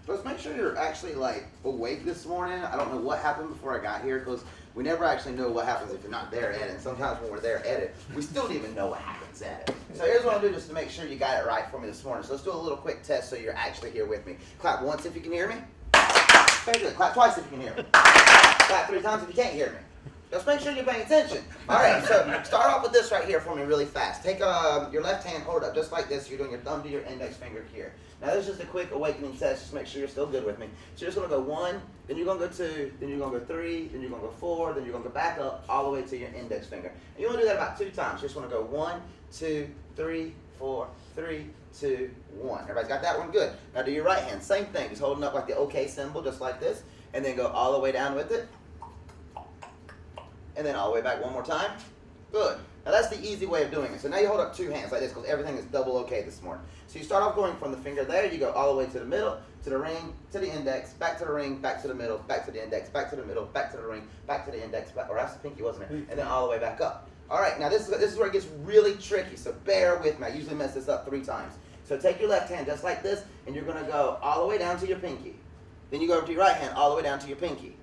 Let's make sure you're actually like awake this morning. I don't know what happened before I got here because we never actually know what happens if you're not there at it. And sometimes when we're there at it, we still don't even know what happens at it. So here's what I'll do just to make sure you got it right for me this morning. So let's do a little quick test so you're actually here with me. Clap once if you can hear me. Very good. Clap twice if you can hear me. Clap 3 times if you can't hear me. Just make sure you're paying attention. All right, so start off with this right here for me really fast. Take your left hand, hold it up just like this. You're doing your thumb to your index finger here. Now this is just a quick awakening test. Just make sure you're still good with me. So you're just going to go 1, then you're going to go 2, then you're going to go 3, then you're going to go 4, then you're going to go back up all the way to your index finger. And you want to do that about 2 times. You just want to go 1, 2, 3, 4, 3, 2, 1. Everybody's got that one? Good. Now do your right hand. Same thing. Just holding up like the OK symbol, just like this. And then go all the way down with it. And then all the way back one more time. Good. Now that's the easy way of doing it. So now you hold up 2 hands like this because everything is double OK this morning. So you start off going from the finger there, you go all the way to the middle, to the ring, to the index, back to the ring, back to the middle, back to the index, back to the middle, back to the ring, back to the index, back, or that's the pinky, wasn't it? And then all the way back up. All right, now this is where it gets really tricky, so bear with me. I usually mess this up 3 times. So take your left hand just like this, and you're going to go all the way down to your pinky. Then you go over to your right hand all the way down to your pinky.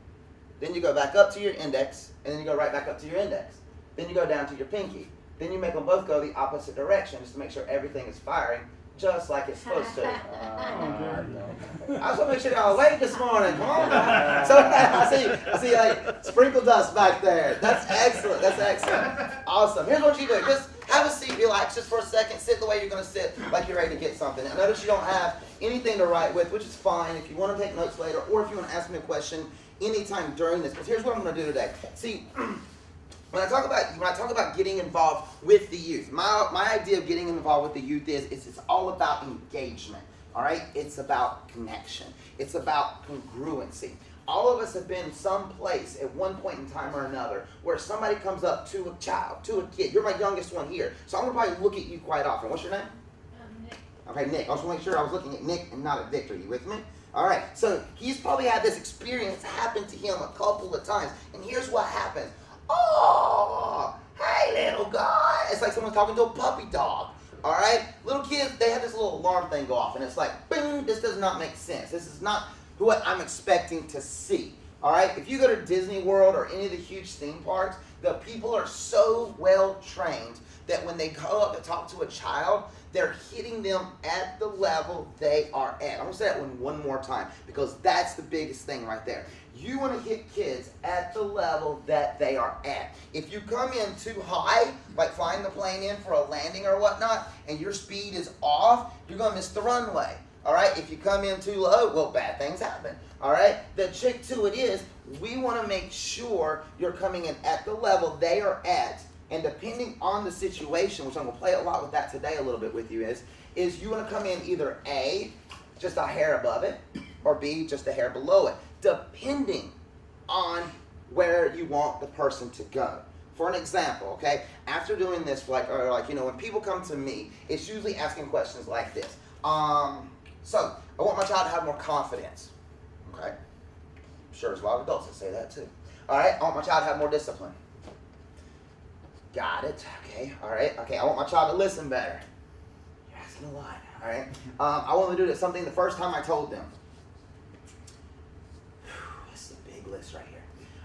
Then you go back up to your index, and then you go right back up to your index. Then you go down to your pinky. Then you make them both go the opposite direction just to make sure everything is firing just like it's supposed to. I just want to make sure y'all awake this morning. Come on now. So I see like sprinkle dust back there. That's excellent. That's excellent. Awesome. Here's what you do. Just have a seat, relax just for a second. Sit the way you're going to sit like you're ready to get something. Now, notice you don't have anything to write with, which is fine if you want to take notes later or if you want to ask me a question anytime during this. Because here's what I'm going to do today. See, when I talk about getting involved with the youth, my idea of getting involved with the youth is it's all about engagement. All right? It's about connection. It's about congruency. All of us have been someplace at one point in time or another where somebody comes up to a child, to a kid. You're my youngest one here, so I'm going to probably look at you quite often. What's your name? Nick. Okay, Nick. I just want to make sure I was looking at Nick and not at Victor. You with me? All right, so he's probably had this experience happen to him a couple of times, and here's what happens. Oh, hey, little guy. It's like someone talking to a puppy dog. All right? Little kids, they have this little alarm thing go off, and it's like, bing, this does not make sense. This is not what I'm expecting to see. All right? If you go to Disney World or any of the huge theme parks, the people are so well trained that when they go up to talk to a child, they're hitting them at the level they are at. I'm going to say that one more time because that's the biggest thing right there. You want to hit kids at the level that they are at. If you come in too high, like flying the plane in for a landing or whatnot, and your speed is off, you're going to miss the runway. All right? If you come in too low, well, bad things happen. All right? The trick to it is we want to make sure you're coming in at the level they are at. And depending on the situation, which I'm going to play a lot with that today a little bit with you, is you want to come in either A, just a hair above it, or B, just a hair below it, depending on where you want the person to go. For an example, okay, after doing this, when people come to me, it's usually asking questions like this. So, I want my child to have more confidence, okay? I'm sure there's a lot of adults that say that too. All right, I want my child to have more discipline. Got it. Okay. All right. Okay. I want my child to listen better. You're asking a lot. All right. I want them to do something the first time I told them. This is a big list right here.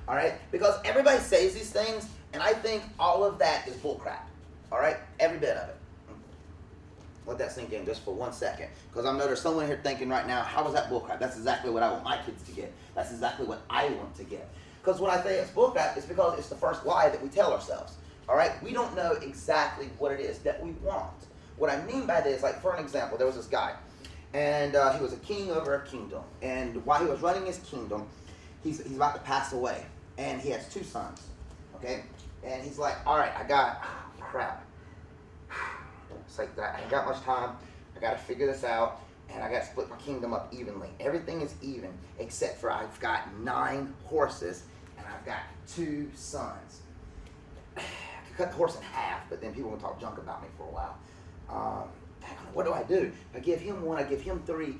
All right. Because everybody says these things, and I think all of that is bullcrap. All right. Every bit of it. Let that sink in just for 1 second. Because I know there's someone here thinking right now, how is that bullcrap? That's exactly what I want my kids to get. That's exactly what I want to get. Because when I say it's bullcrap, it's because it's the first lie that we tell ourselves. All right, we don't know exactly what it is that we want. What I mean by this, like for an example, there was this guy, and he was a king over a kingdom. And while he was running his kingdom, he's about to pass away, and he has 2 sons. Okay, and he's like, all right, crap. It's like that. I ain't got much time. I got to figure this out, and I got to split my kingdom up evenly. Everything is even except for I've got 9 horses, and I've got 2 sons. Cut the horse in half, but then people will talk junk about me for a while. What do I do? I give him 1, I give him 3,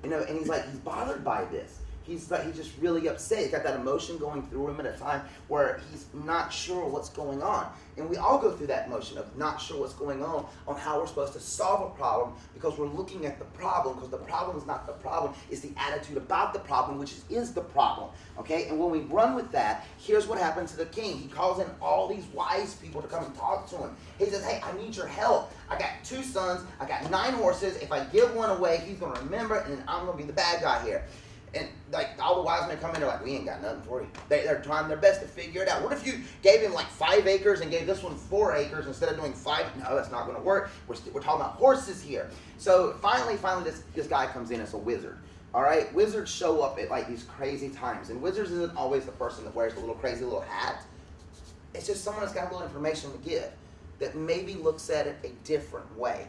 and he's like, he's bothered by this. He's just really upset. He's got that emotion going through him at a time where he's not sure what's going on. And we all go through that emotion of not sure what's going on how we're supposed to solve a problem, because we're looking at the problem, because the problem is not the problem. It's the attitude about the problem, which is the problem. Okay? And when we run with that, here's what happens to the king. He calls in all these wise people to come and talk to him. He says, hey, I need your help. I got 2 sons. I got 9 horses. If I give one away, he's going to remember it, and I'm going to be the bad guy here. And like all the wise men come in, they're like, we ain't got nothing for you. They're trying their best to figure it out. What if you gave him like 5 acres and gave this one 4 acres instead of doing 5? No, that's not going to work. We're talking about horses here. So finally, this guy comes in as a wizard. All right, wizards show up at like these crazy times, and wizards isn't always the person that wears the little crazy little hat. It's just someone that's got a little information to give that maybe looks at it a different way,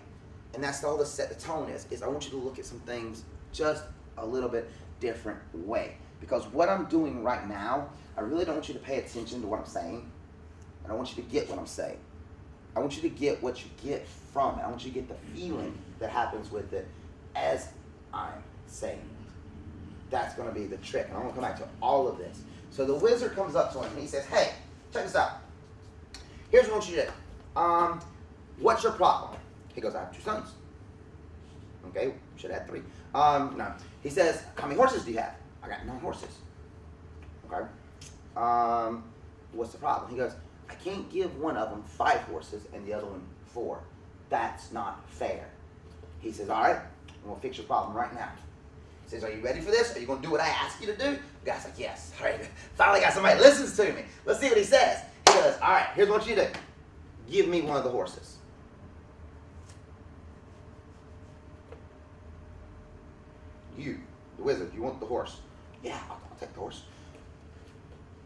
and that's all the tone is I want you to look at some things just a little bit different way, because what I'm doing right now, I really don't want you to pay attention to what I'm saying. I don't want you to get what I'm saying. I want you to get what you get from it. I want you to get the feeling that happens with it as I'm saying. That's going to be the trick, and I'm going to come back to all of this. So the wizard comes up to him and he says, hey, check this out. Here's what I want you to do. What's your problem? He goes, I have 2 sons. Okay, should have had 3. No. He says, how many horses do you have? I got 9 horses. Okay. What's the problem? He goes, I can't give one of them 5 horses and the other one 4. That's not fair. He says, all right, I'm going to fix your problem right now. He says, are you ready for this? Are you going to do what I ask you to do? The guy's like, yes. All right. Finally got somebody that listens to me. Let's see what he says. He goes, all right, here's what you do. Give me one of the horses. You, the wizard, you want the horse? Yeah, I'll take the horse.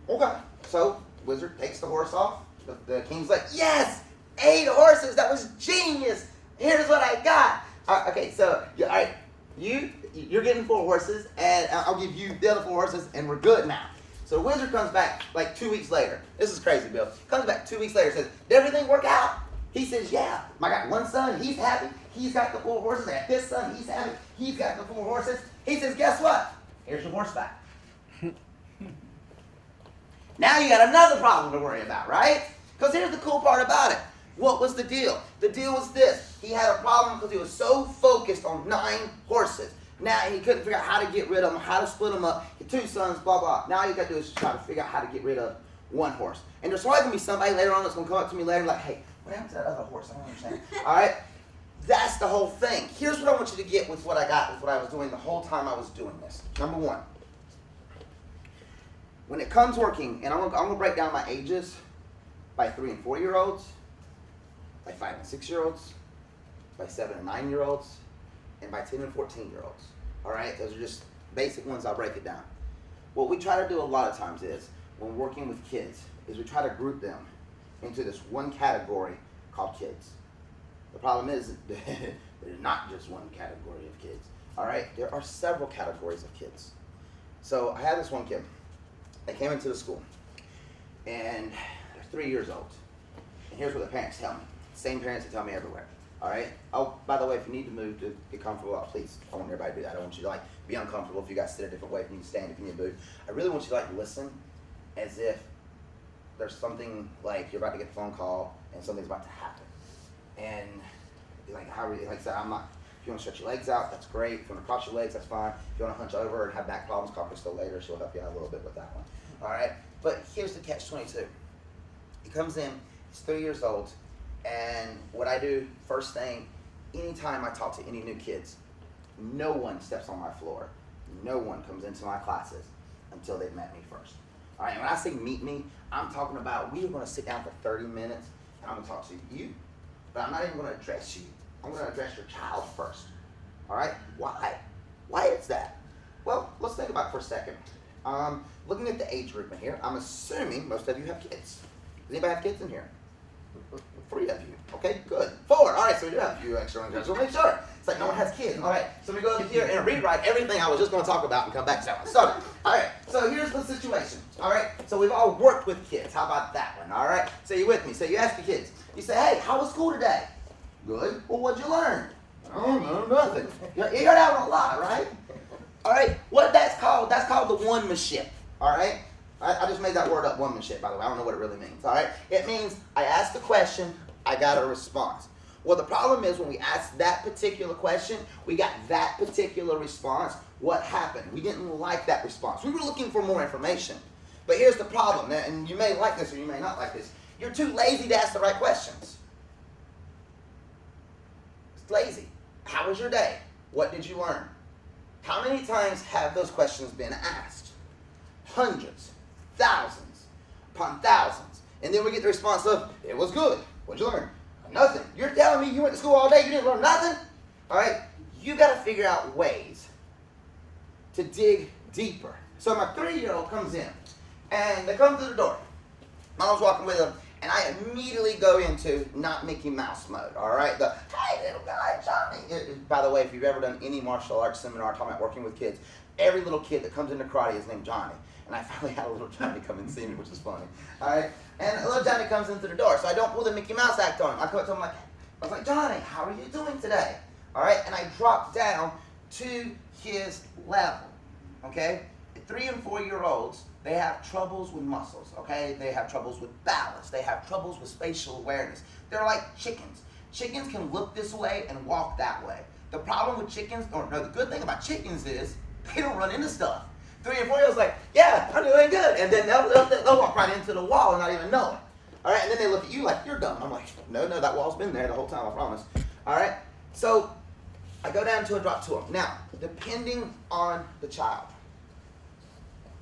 Okay. So, wizard takes the horse off. The king's like, yes! 8 horses! That was genius! Here's what I got! Okay, so, all right, you're getting 4 horses, and I'll give you the other 4 horses, and we're good now. So the wizard comes back like 2 weeks later. This is crazy, Bill. Comes back 2 weeks later and says, did everything work out? He says, yeah. I got 1 son, he's happy. He's got the 4 horses. I got this son, he's happy. He's got the 4 horses. He says, guess what? Here's your horseback. Now you got another problem to worry about, right? Because here's the cool part about it. What was the deal? The deal was this. He had a problem because he was so focused on 9 horses. Now he couldn't figure out how to get rid of them, how to split them up. He had 2 sons, blah, blah. Now all you got to do is try to figure out how to get rid of 1 horse. And there's probably going to be somebody later on that's going to come up to me later and like, hey, what happened to that other horse? I don't understand. All right? That's the whole thing. Here's what I want you to get with what I got, with what I was doing the whole time I was doing this. Number 1. When it comes working, and I'm going to break down my ages by 3 and 4-year-olds, by 5 and 6-year-olds, by 7 and 9-year-olds, and by 10 and 14-year-olds. All right? Those are just basic ones. I'll break it down. What we try to do a lot of times is, when working with kids, is we try to group them into this one category called kids. The problem is there's not just one category of kids. All right? There are several categories of kids. So I had this one kid that came into the school, and they're 3 years old. And here's what the parents tell me. Same parents that tell me everywhere. All right? Oh, by the way, if you need to move to get comfortable, please, I want everybody to do that. I don't want you to be uncomfortable if you guys sit a different way, if you need to stand, if you need to move. I really want you to listen as if there's something you're about to get a phone call and something's about to happen. And I said, I'm not, if you want to stretch your legs out, that's great. If you want to cross your legs, that's fine. If you want to hunch over and have back problems, call Crystal later. She'll help you out a little bit with that one. All right? But here's the catch-22. He comes in, he's 3 years old, and what I do first thing, anytime I talk to any new kids, no one steps on my floor. No one comes into my classes until they've met me first. All right, and when I say meet me, I'm talking about we are going to sit down for 30 minutes, and I'm going to talk to you, but I'm not even going to address you. I'm going to address your child first. All right? Why? Why is that? Well, let's think about it for a second. Looking at the age group in here, I'm assuming most of you have kids. Does anybody have kids in here? 3 of you. Okay, good. 4. All right, so we do have a few extra ones. So make sure. It's like no one has kids. All right, so we go over here and rewrite everything I was just going to talk about and come back to that one. So, all right, so here's the situation. All right, so we've all worked with kids. How about that one? All right, so you with me. So you ask the kids. You say, hey, how was school today? Good. Well, what'd you learn? I don't know, nothing. You hear that one a lot, right? All right, what that's called the onemanship. All right, I just made that word up, onemanship, by the way. I don't know what it really means. All right, it means I asked the question, I got a response. Well, the problem is when we asked that particular question, we got that particular response. What happened? We didn't like that response. We were looking for more information. But here's the problem, and you may like this or you may not like this. You're too lazy to ask the right questions. It's lazy. How was your day? What did you learn? How many times have those questions been asked? Hundreds, thousands upon thousands. And then we get the response of, it was good. What'd you learn? Nothing. You're telling me you went to school all day, you didn't learn nothing? All right? You got to figure out ways to dig deeper. So my 3-year-old comes in, and they come through the door. Mom's walking with him, and I immediately go into not Mickey Mouse mode, all right? The, hey, little guy, Johnny. By the way, if you've ever done any martial arts seminar talking about working with kids, every little kid that comes into karate is named Johnny. And I finally had a little Johnny come and see me, which is funny, all right? And a little Johnny comes in through the door, so I don't pull the Mickey Mouse act on him. I come up to him I was like, Johnny, how are you doing today? All right, and I drop down to his level, okay? 3 and 4-year-olds, they have troubles with muscles, okay? They have troubles with balance. They have troubles with spatial awareness. They're like chickens. Chickens can look this way and walk that way. The problem with chickens, or no, the good thing about chickens is they don't run into stuff. 3 and 4-year-olds like, yeah, I'm doing good. And then they'll walk right into the wall and not even know it. All right, and then they look at you like, you're dumb. I'm like, no, that wall's been there the whole time, I promise. All right, so I go down to a drop to them. Now, depending on the child,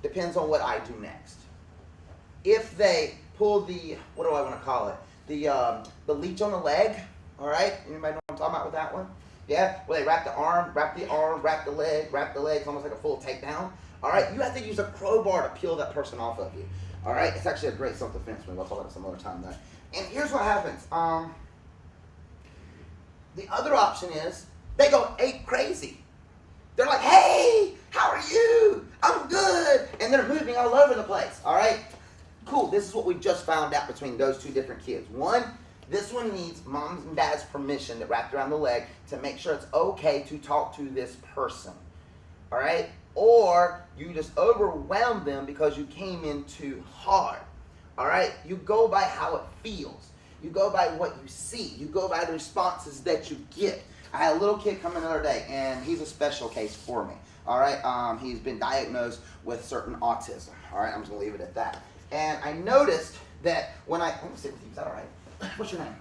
depends on what I do next. If they pull the, what do I want to call it? The leech on the leg, all right? Anybody know what I'm talking about with that one? Yeah, where they wrap the arm, wrap the leg, it's almost like a full takedown. All right, you have to use a crowbar to peel that person off of you. All right, it's actually a great self-defense move. I'll talk about it some other time though. And here's what happens. The other option is they go ape crazy. They're like, hey, how are you? I'm good. And they're moving all over the place, all right? Cool, this is what we just found out between those 2 different kids. One, this one needs mom's and dad's permission to wrap around the leg to make sure it's okay to talk to this person, all right? Or you just overwhelm them because you came in too hard, all right? You go by how it feels. You go by what you see. You go by the responses that you get. I had a little kid come in the other day, and he's a special case for me, all right? He's been diagnosed with certain autism, all right? I'm just going to leave it at that. And I noticed that when I let me sit with you. Is that all right? What's your name?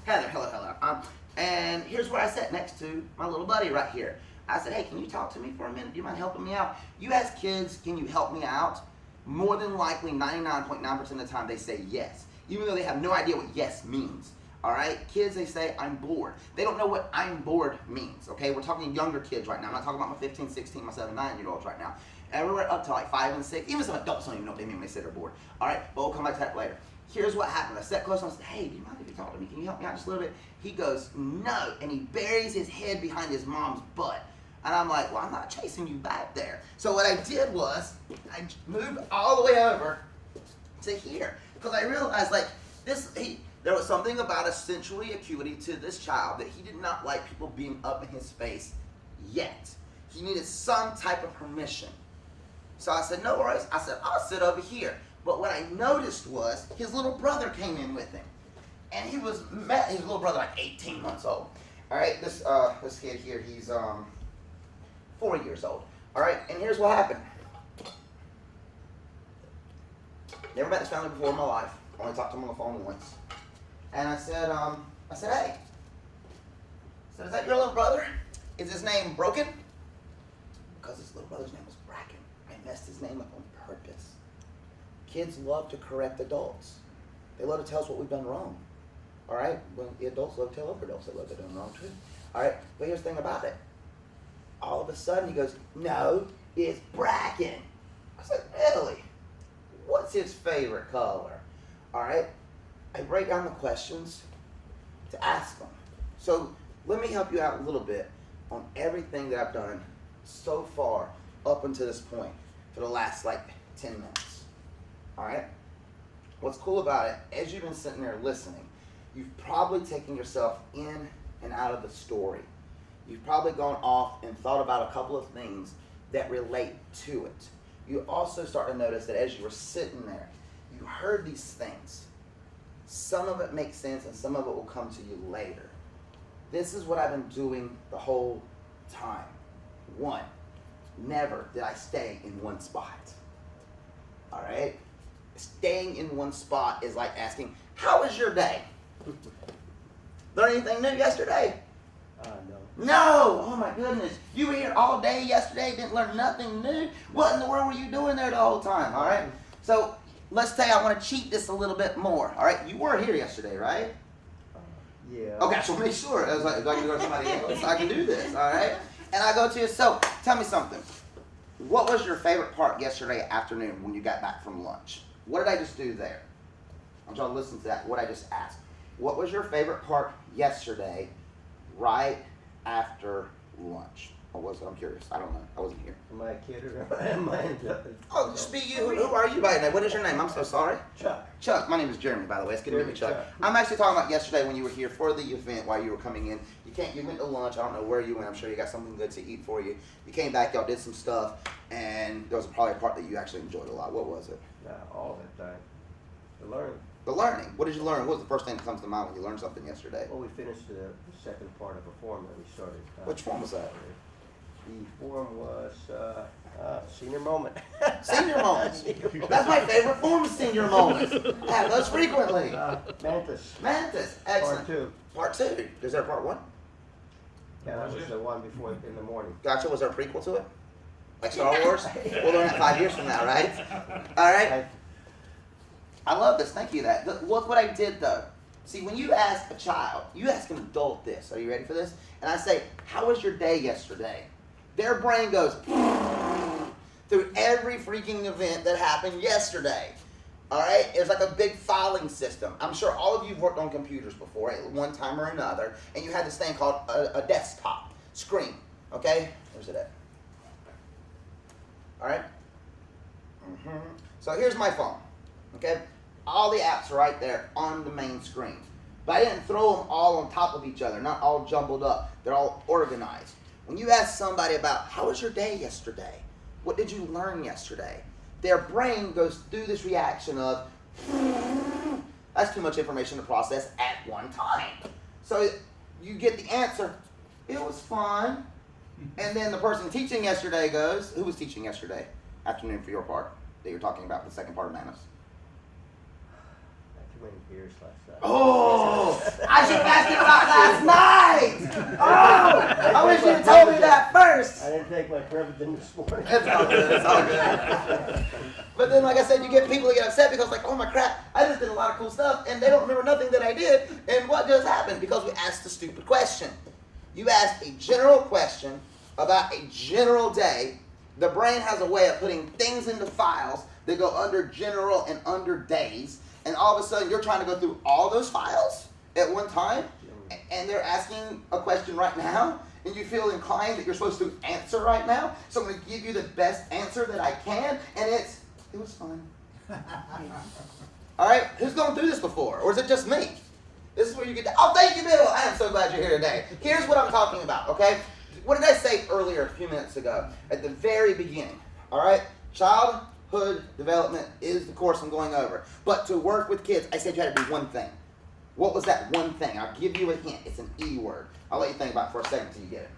Heather. Hello. And here's where I sat next to my little buddy right here. I said, hey, can you talk to me for a minute? Do you mind helping me out? You ask kids, can you help me out? More than likely, 99.9% of the time, they say yes, even though they have no idea what yes means. All right, kids, they say, I'm bored. They don't know what I'm bored means, okay? We're talking younger kids right now. I'm not talking about my 15, 16, my 7, 9-year-olds right now. Everywhere up to like 5 and 6, even some adults don't even know what they mean when they say they're bored. All right, but we'll come back to that later. Here's what happened. I sat close and I said, hey, do you mind if you talk to me? Can you help me out just a little bit? He goes, no, and he buries his head behind his mom's butt. And I'm like, well, I'm not chasing you back there. So what I did was, I moved all the way over to here. Because I realized, like, there was something about a sensory acuity to this child that he did not like people being up in his face yet. He needed some type of permission. So I said, no worries. I said, I'll sit over here. But what I noticed was his little brother came in with him. And his little brother, like 18 months old. All right, this kid here, he's 4 years old. All right, and here's what happened. Never met this family before in my life. Only talked to them on the phone once. And I said, hey. I said, is that your little brother? Is his name Broken? Because his little brother's name was Bracken. I messed his name up on purpose. Kids love to correct adults. They love to tell us what we've done wrong. All right? Well, the adults love to tell other adults that they've done wrong too. All right? But here's the thing about it. All of a sudden he goes, no, it's Bracken. I said, really? What's his favorite color? All right? I break down the questions to ask them. So let me help you out a little bit on everything that I've done so far up until this point for the last like 10 minutes. All right? What's cool about it, as you've been sitting there listening, you've probably taken yourself in and out of the story. You've probably gone off and thought about a couple of things that relate to it. You also start to notice that as you were sitting there, you heard these things. Some of it makes sense and some of it will come to you later. This is what I've been doing the whole time. One, never did I stay in one spot. All right? Staying in one spot is like asking, how was your day? Learn anything new yesterday? No. No! Oh my goodness. You were here all day yesterday, didn't learn nothing new? What in the world were you doing there the whole time? All right? So let's say I want to cheat this a little bit more. All right? You were here yesterday, right? Yeah. Okay, so make sure. I was like, if I can go to somebody else, I can do this, all right? And I go to you, so tell me something. What was your favorite part yesterday afternoon when you got back from lunch? What did I just do there? I want y'all to listen to that, what I just asked. What was your favorite part yesterday right after lunch? What was it? I'm curious. I don't know. I wasn't here. Am I a kid or am I? Oh, just be you. Who are you by name? What is your name? I'm so sorry. Chuck. Chuck. My name is Jeremy, by the way. It's good to meet you, Chuck. I'm actually talking about yesterday when you were here for the event while you were coming in. You went to lunch. I don't know where you went. I'm sure you got something good to eat for you. You came back. Y'all did some stuff, and there was probably a part that you actually enjoyed a lot. What was it? All that time. The learning. The learning. What did you learn? What was the first thing that comes to mind when you learned something yesterday? Well, we finished the second part of a form that we started. Which form was that? The form was senior moment. Senior moments. That's my favorite form of senior moments. Have those frequently. Mantis. Mantis. Excellent. Part 2. Part 2. Is there a part 1? Yeah, that was the one before in the morning. Gotcha. Was there a prequel to it? Like Star Wars? We'll learn that 5 years from now, right? All right. I love this. Thank you. Look what I did, though. See, when you ask a child, you ask an adult this. Are you ready for this? And I say, how was your day yesterday? Their brain goes through every freaking event that happened yesterday. All right? It's like a big filing system. I'm sure all of you have worked on computers before at one time or another, and you had this thing called a desktop screen. Okay? Where's it at? All right? So here's my phone. Okay? All the apps are right there on the main screen. But I didn't throw them all on top of each other, not all jumbled up. They're all organized. When you ask somebody about, how was your day yesterday? What did you learn yesterday? Their brain goes through this reaction of, that's too much information to process at one time. So you get the answer, it was fun. And then the person teaching yesterday goes, who was teaching yesterday afternoon for your part that you're talking about, the second part of Manus? Too many beers last night. Oh, I should have asked you about last night. Oh, I wish you had told me that first. I didn't take my Prevagen this morning. It's all good. It's all good. But then, like I said, you get people that get upset because, like, oh my crap, I just did a lot of cool stuff, and they don't remember nothing that I did. And what just happened? Because we asked a stupid question. You asked a general question about a general day. The brain has a way of putting things into files that go under general and under days. And all of a sudden, you're trying to go through all those files at one time, and they're asking a question right now, and you feel inclined that you're supposed to answer right now. So I'm going to give you the best answer that I can, and it was fun. All right? Who's gone through this before? Or is it just me? This is where you get oh, thank you, Bill. I am so glad you're here today. Here's what I'm talking about, okay? What did I say earlier a few minutes ago at the very beginning? All right? Childhood development is the course I'm going over. But to work with kids, I said you had to do one thing. What was that one thing? I'll give you a hint. It's an E word. I'll let you think about it for a second until you get it.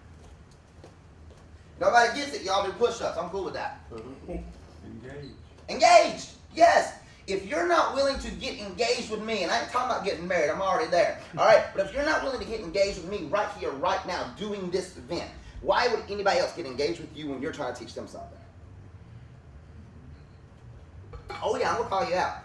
Nobody gets it. Y'all do push-ups. I'm cool with that. Engaged. Engaged. Yes. If you're not willing to get engaged with me, and I ain't talking about getting married, I'm already there. All right? But if you're not willing to get engaged with me right here, right now, doing this event, why would anybody else get engaged with you when you're trying to teach them something? Oh, yeah, I'm going to call you out.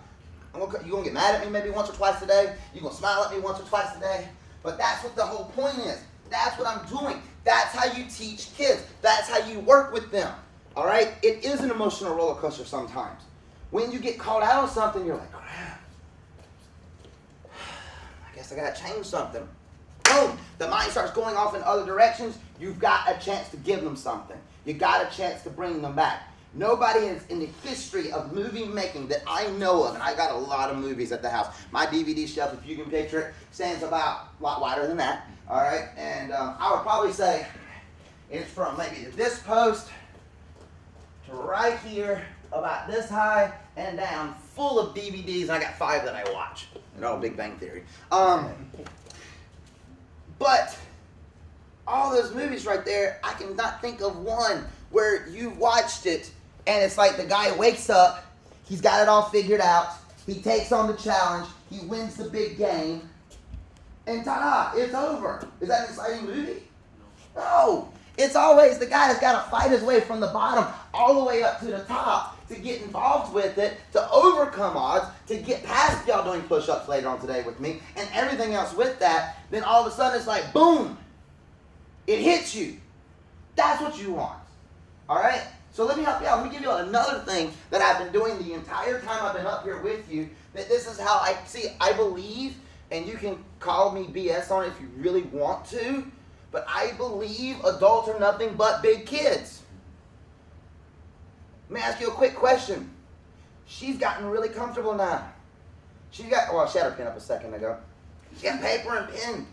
You're going to get mad at me maybe once or twice a day. You're going to smile at me once or twice a day. But that's what the whole point is. That's what I'm doing. That's how you teach kids. That's how you work with them. All right? It is an emotional roller coaster sometimes. When you get called out on something, you're like, crap. I guess I got to change something. Boom. The mind starts going off in other directions. You've got a chance to give them something. You got a chance to bring them back. Nobody has in the history of movie making that I know of, and I got a lot of movies at the house. My DVD shelf, if you can picture it, stands about a lot wider than that. All right, and I would probably say it's from maybe this post to right here, about this high and down, full of DVDs. And I got 5 that I watch. They're all Big Bang Theory. But all those movies right there, I cannot think of one where you watched it and it's like the guy wakes up, he's got it all figured out, he takes on the challenge, he wins the big game, and ta-da, it's over. Is that an exciting movie? No. It's always the guy that's got to fight his way from the bottom all the way up to the top to get involved with it, to overcome odds, to get past y'all doing push-ups later on today with me, and everything else with that. Then all of a sudden it's like, boom, it hits you. That's what you want. All right? So let me help you out. Let me give you another thing that I've been doing the entire time I've been up here with you, that this is how I see, I believe, and you can call me BS on it if you really want to, but I believe adults are nothing but big kids. Let me ask you a quick question. She's gotten really comfortable now. She had her pen up a second ago. She got paper and pen.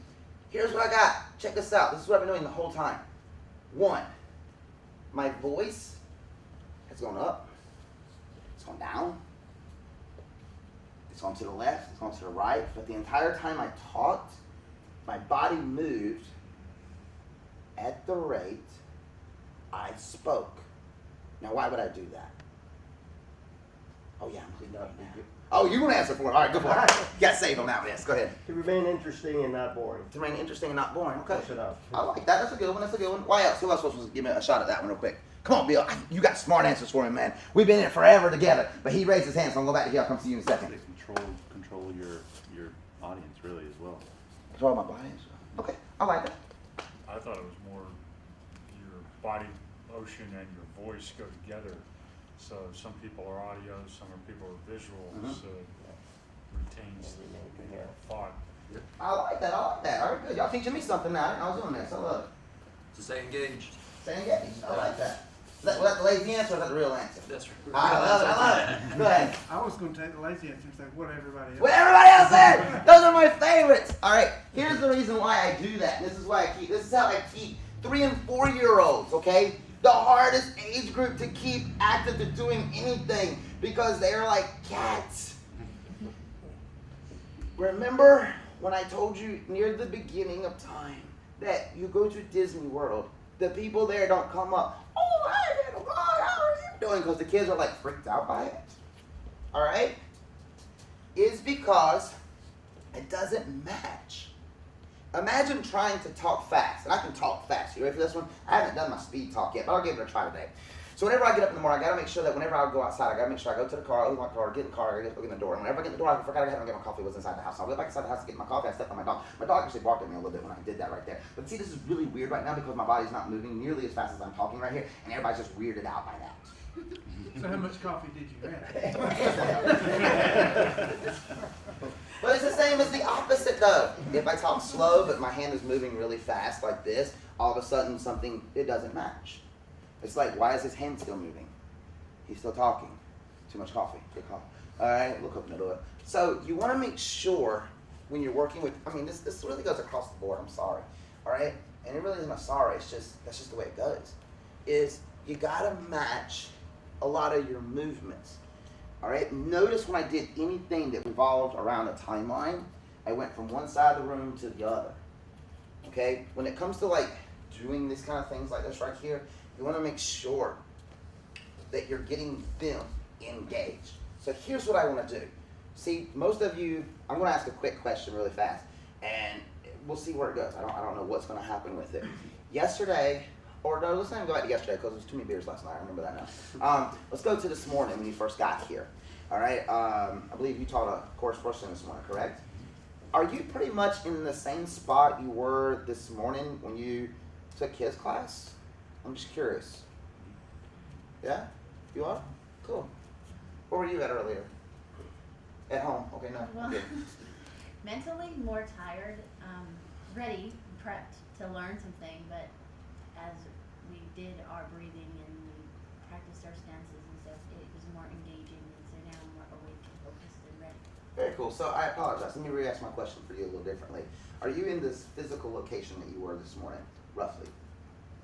Here's what I got. Check this out. This is what I've been doing the whole time. 1, my voice has gone up. It's gone down. It's gone to the left. It's gone to the right. But the entire time I talked, my body moved at the rate I spoke. Now, why would I do that? Oh, yeah, I'm cleaned up. Oh, you want to answer for it? All right, go for it. You got saved on that one. Yes, go ahead. To remain interesting and not boring. To remain interesting and not boring. Okay. Close enough. I like that. That's a good one. That's a good one. Why else? Who else was supposed to give me a shot at that one real quick? Come on, Bill. You got smart answers for him, man. We've been in it forever together. But he raised his hand, so I'm going to go back to here. I'll come see you in a second. Control your audience really as well. Control my body. Okay. I like that. I thought it was more your body motion and your voice go together. So some people are audio, some people are visual, so it retains the thought. I like that. I like that. All right, good. Y'all teaching me something now. I was doing this. I love it. So stay engaged. Stay engaged. I like that. Is that the lazy answer or is that the real answer? That's I love it. I love it. Go ahead. I was going to take the lazy answer and say what everybody else. What everybody else said. Those are my favorites. All right. Here's the reason why I do that. This is why this is how I keep 3 and 4-year-olds, okay? The hardest age group to keep active to doing anything because they're like cats. Remember when I told you near the beginning of time that you go to Disney World, the people there don't come up, oh, hi, little boy, how are you doing? Because the kids are like freaked out by it. All right? It's because it doesn't match. Imagine trying to talk fast, and I can talk fast. You ready for this one? I haven't done my speed talk yet, but I'll give it a try today. So whenever I get up in the morning, I gotta make sure that whenever I go outside, I gotta make sure I go to the car, I leave my car, get in the car, I gotta go in the door. And whenever I get in the door, I forgot I had to get my coffee was inside the house. So I went back inside the house to get my coffee, I stepped on my dog. My dog actually barked at me a little bit when I did that right there. But see, this is really weird right now because my body's not moving nearly as fast as I'm talking right here, and everybody's just weirded out by that. So how much coffee did you have? But it's the same as the opposite though. If I talk slow but my hand is moving really fast like this, all of a sudden it doesn't match. It's like, why is his hand still moving? He's still talking. Too much coffee. Good coffee. All right, look up into it. So you want to make sure when you're working with, this really goes across the board. I'm sorry. All right? And it really isn't a sorry. That's just the way it goes. Is you got to match a lot of your movements. All right? Notice when I did anything that revolved around a timeline, I went from one side of the room to the other. Okay? When it comes to like doing these kind of things like this right here, you want to make sure that you're getting them engaged. So here's what I want to do. See, most of you, I'm going to ask a quick question really fast, and we'll see where it goes. I don't know what's going to happen with it. Yesterday, or no, let's not even go back to yesterday because there was too many beers last night. I remember that now. Let's go to this morning when you first got here. All right. I believe you taught a course first thing this morning, correct? Are you pretty much in the same spot you were this morning when you took his class? I'm just curious. Yeah? You are? Cool. Where were you at earlier? At home. Okay, no. Well, Okay. mentally more tired, ready, prepped to learn something, but as we did our breathing and we practiced our stances and stuff, it was more engaging, and so now I'm more awake and focused and ready. Very cool. So I apologize. Let me re-ask my question for you a little differently. Are you in this physical location that you were this morning, roughly?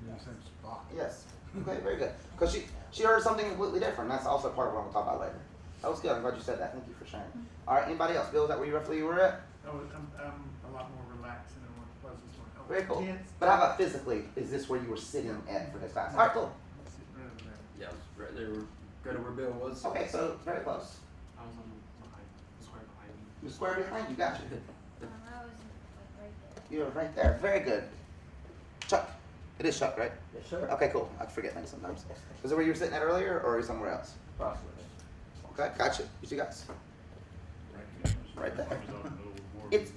In the same spot. Yes. Okay, very good. Because she heard something completely different. That's also part of what I'm going to talk about later. That was good. I'm glad you said that. Thank you for sharing. All right, anybody else? Bill, is that where you roughly were at? Oh, I'm a lot more relaxed than I was this one. Oh, Very cool. tense. But how about physically? Is this where you were sitting at for this class? All right, cool. Sitting right over there. Yeah, I was right there, right to where Bill was. Okay, so very close. I was on behind, square behind me. The square behind you. Got you. I was like right there. You're right there. Very good. Chuck. It is Chuck, right? Yes, sir. Okay, cool. I forget things sometimes. Was it where you were sitting at earlier, or are you somewhere else? Possibly. Okay, gotcha. You two guys. Right there. It was up middle, more It's-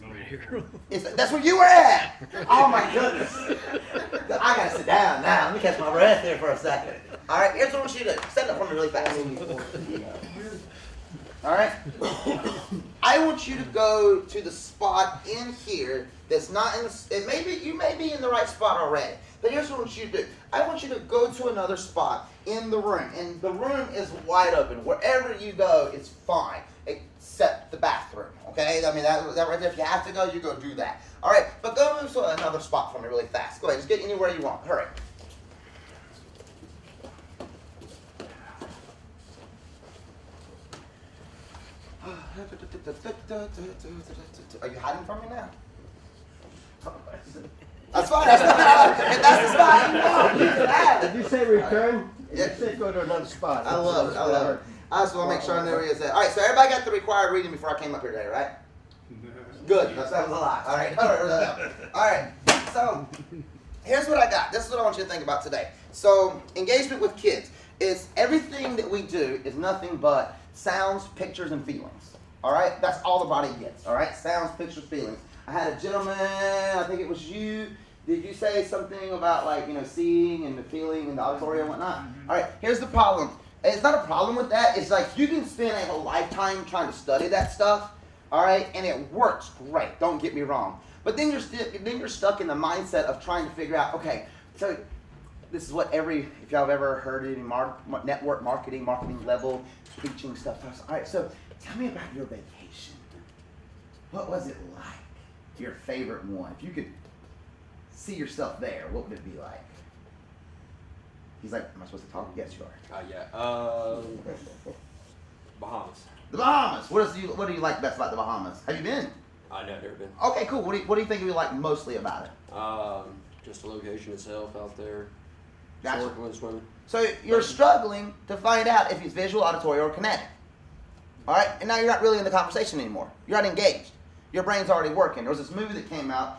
middle. That's where you were at. Oh my goodness. I gotta sit down now. Let me catch my breath here for a second. All right, here's what I want you to do. Stand up for me really fast. All right. I want you to go to the spot in here that's not in the. You may be in the right spot already. But here's what I want you to do. I want you to go to another spot in the room, and the room is wide open. Wherever you go, it's fine, except the bathroom. Okay? I mean that right there. If you have to go, you go do that. All right. But go move to another spot for me really fast. Go ahead. Just get anywhere you want. Hurry. Are you hiding from me now? That's fine. That's fine. If that's the spot you want, you can have Did it. you say return? Yeah. You said go to another spot. I love it. I love it. I just want to make sure I know where he is at. All right, so everybody got the required reading before I came up here today, right? Good. That was a lie. All right. All right. So here's what I got. This is what I want you to think about today. So engagement with kids is everything that we do is nothing but sounds, pictures, and feelings. All right. That's all the body gets. All right. Sounds, pictures, feelings. I had a gentleman. I think it was you. Did you say something about seeing and the feeling and the auditory and whatnot? All right. Here's the problem. It's not a problem with that. It's like you can spend a whole lifetime trying to study that stuff. All right, and it works great. Don't get me wrong. But then you're stuck in the mindset of trying to figure out. Okay, so this is what if y'all have ever heard any network marketing level teaching stuff. All right, so tell me about your vacation. What was it like? Your favorite one? If you could see yourself there, what would it be like? He's like, am I supposed to talk? Yes, you are. Yeah. Bahamas. The Bahamas. What do you like best about the Bahamas? Have you been? I've never been. Okay, cool. What do you think you like mostly about it? Just the location itself out there. Gotcha. Snorkeling and swimming. So you're struggling to find out if it's visual, auditory, or kinetic. All right, and now you're not really in the conversation anymore. You're not engaged. Your brain's already working. There was this movie that came out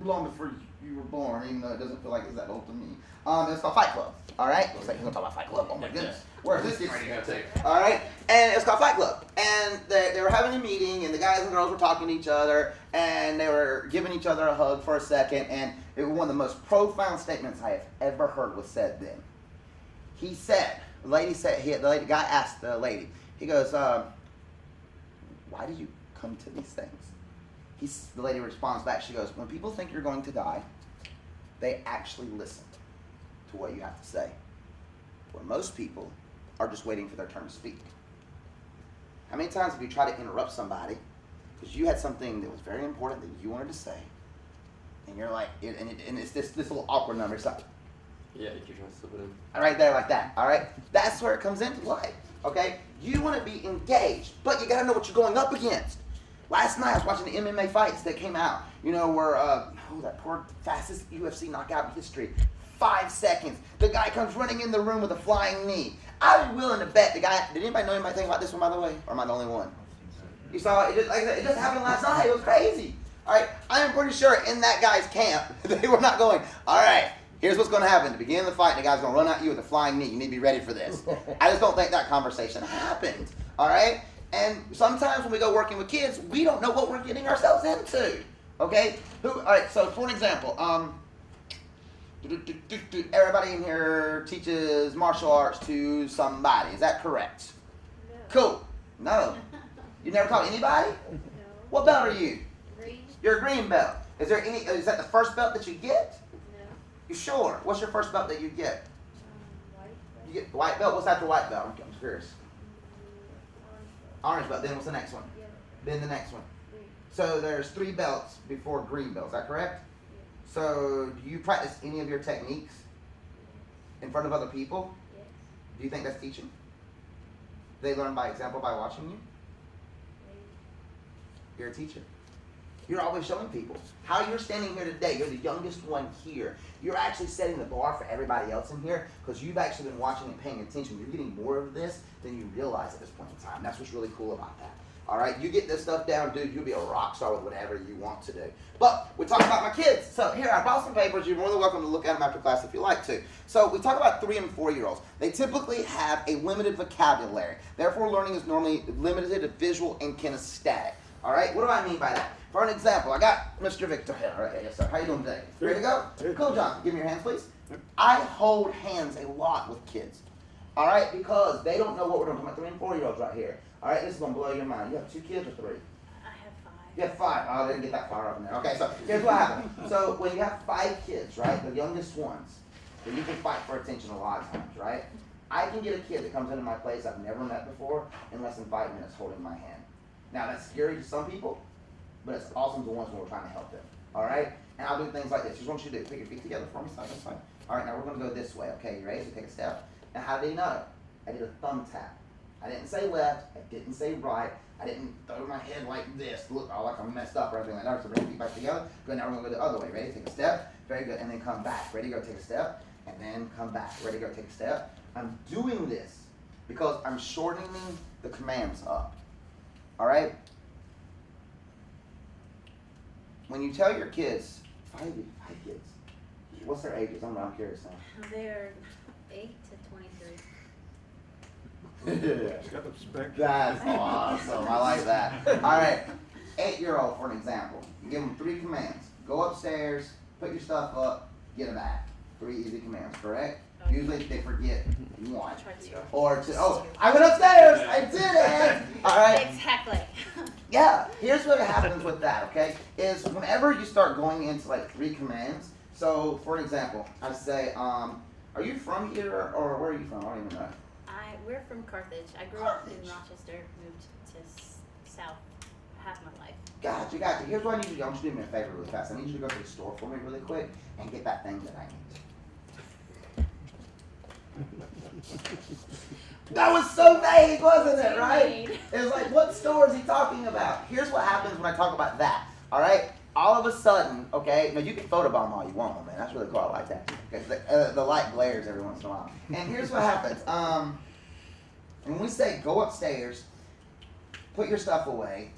long before you were born, even though it doesn't feel like it's that old to me. It's called Fight Club. All right, looks like he's gonna talk about Fight Club. Oh my goodness, where's this getting ready to take? All right, and it's called Fight Club, and they were having a meeting, and the guys and girls were talking to each other, and they were giving each other a hug for a second, and it was one of the most profound statements I have ever heard was said then. He said, the guy asked the lady, he goes, why did you come to these things? The lady responds back, she goes, when people think you're going to die, they actually listen to what you have to say. Where most people are just waiting for their turn to speak. How many times have you tried to interrupt somebody because you had something that was very important that you wanted to say, and you're like, and it's this little awkward number, it's like, Yeah, you keep trying to slip it in. right there like that, all right? That's where it comes into life, okay? You want to be engaged, but you got to know what you're going up against. Last night I was watching the MMA fights that came out, where, that poor fastest UFC knockout in history, 5 seconds. The guy comes running in the room with a flying knee. I'd be willing to bet the guy, did anybody know anything about this one, by the way? Or am I the only one? You saw it? It just happened last night. It was crazy. All right, I am pretty sure in that guy's camp, they were not going, all right, here's what's going to happen. To begin the fight, the guy's going to run at you with a flying knee. You need to be ready for this. I just don't think that conversation happened, all right? And sometimes when we go working with kids, we don't know what we're getting ourselves into, okay? All right, so for an example, everybody in here teaches martial arts to somebody. Is that correct? No. Cool. No. You never taught anybody? No. What belt are you? Green? You're a green belt. Is that the first belt that you get? No. You sure? What's your first belt that you get? White? You get white belt. What's after white belt? I'm curious. Orange Orange belt. Then what's the next one? belt. Yellow. Then the next one. Green. So there's 3 belts before green belt. Is that correct? So, do you practice any of your techniques in front of other people? Yes. Do you think that's teaching? They learn by example by watching you? You're a teacher. You're always showing people. How you're standing here today, you're the youngest one here. You're actually setting the bar for everybody else in here because you've actually been watching and paying attention. You're getting more of this than you realize at this point in time. That's what's really cool about that. All right, you get this stuff down, dude, you'll be a rock star with whatever you want to do. But we talk about my kids. So here, I brought some papers. You're more than welcome to look at them after class if you like to. So we talk about 3 and 4-year-olds. They typically have a limited vocabulary. Therefore, learning is normally limited to visual and kinesthetic. All right, what do I mean by that? For an example, I got Mr. Victor here. All right, yes, sir. How you doing today? Ready to go? Cool, John. Give me your hands, please. I hold hands a lot with kids. All right, because they don't know what we're doing. I'm talking about 3 and 4-year-olds right here. All right, this is going to blow your mind. You have 2 kids or 3? I have 5. You have 5. Oh, I didn't get that far up in there. Okay, so here's what happened. So when you have 5 kids, right, the youngest ones, then you can fight for attention a lot of times, right? I can get a kid that comes into my place I've never met before in less than 5 minutes holding my hand. Now, that's scary to some people, but it's awesome to ones when we're trying to help them, all right? And I'll do things like this. Here's what you do. Put your feet together for me, side by side. All right, now we're going to go this way, okay? You ready? So take a step. Now, how did he know? I did a thumb tap. I didn't say left. I didn't say right. I didn't throw my head like this, look all like I'm messed up or anything like that. So bring your feet back together. Good, now we're going to go the other way. Ready? Take a step. Very good. And then come back. Ready? Go take a step. And then come back. Ready? Go take a step. I'm doing this because I'm shortening the commands up. All right? When you tell your kids, 5 kids, what's their ages? I'm curious now. They're 8 to 23. She's got the spec. That's awesome. I like that. All right. 8-year-old, for an example. You give them 3 commands. Go upstairs, put your stuff up, get a bath. 3 easy commands, correct? Okay. Usually they forget 1. Try to. Or 2. Oh, I went upstairs. I did it. All right. Exactly. Yeah. Here's what happens with that, okay? Is whenever you start going into like 3 commands. So, for example, I say, are you from here or where are you from? I don't even know. We're from Carthage. I grew up in Carthage. Rochester, moved to South half my life. Gotcha. Here's what I need you to do. I want you to do me a favor really fast. I need you to go to the store for me really quick and get that thing that I need. That was so vague, wasn't it, right? It was like, what store is he talking about? Here's what happens when I talk about that, all right? All of a sudden, okay, now you can photobomb all you want, man. That's really cool. I like that. Okay, the light glares every once in a while. And here's what happens. When we say go upstairs, put your stuff away,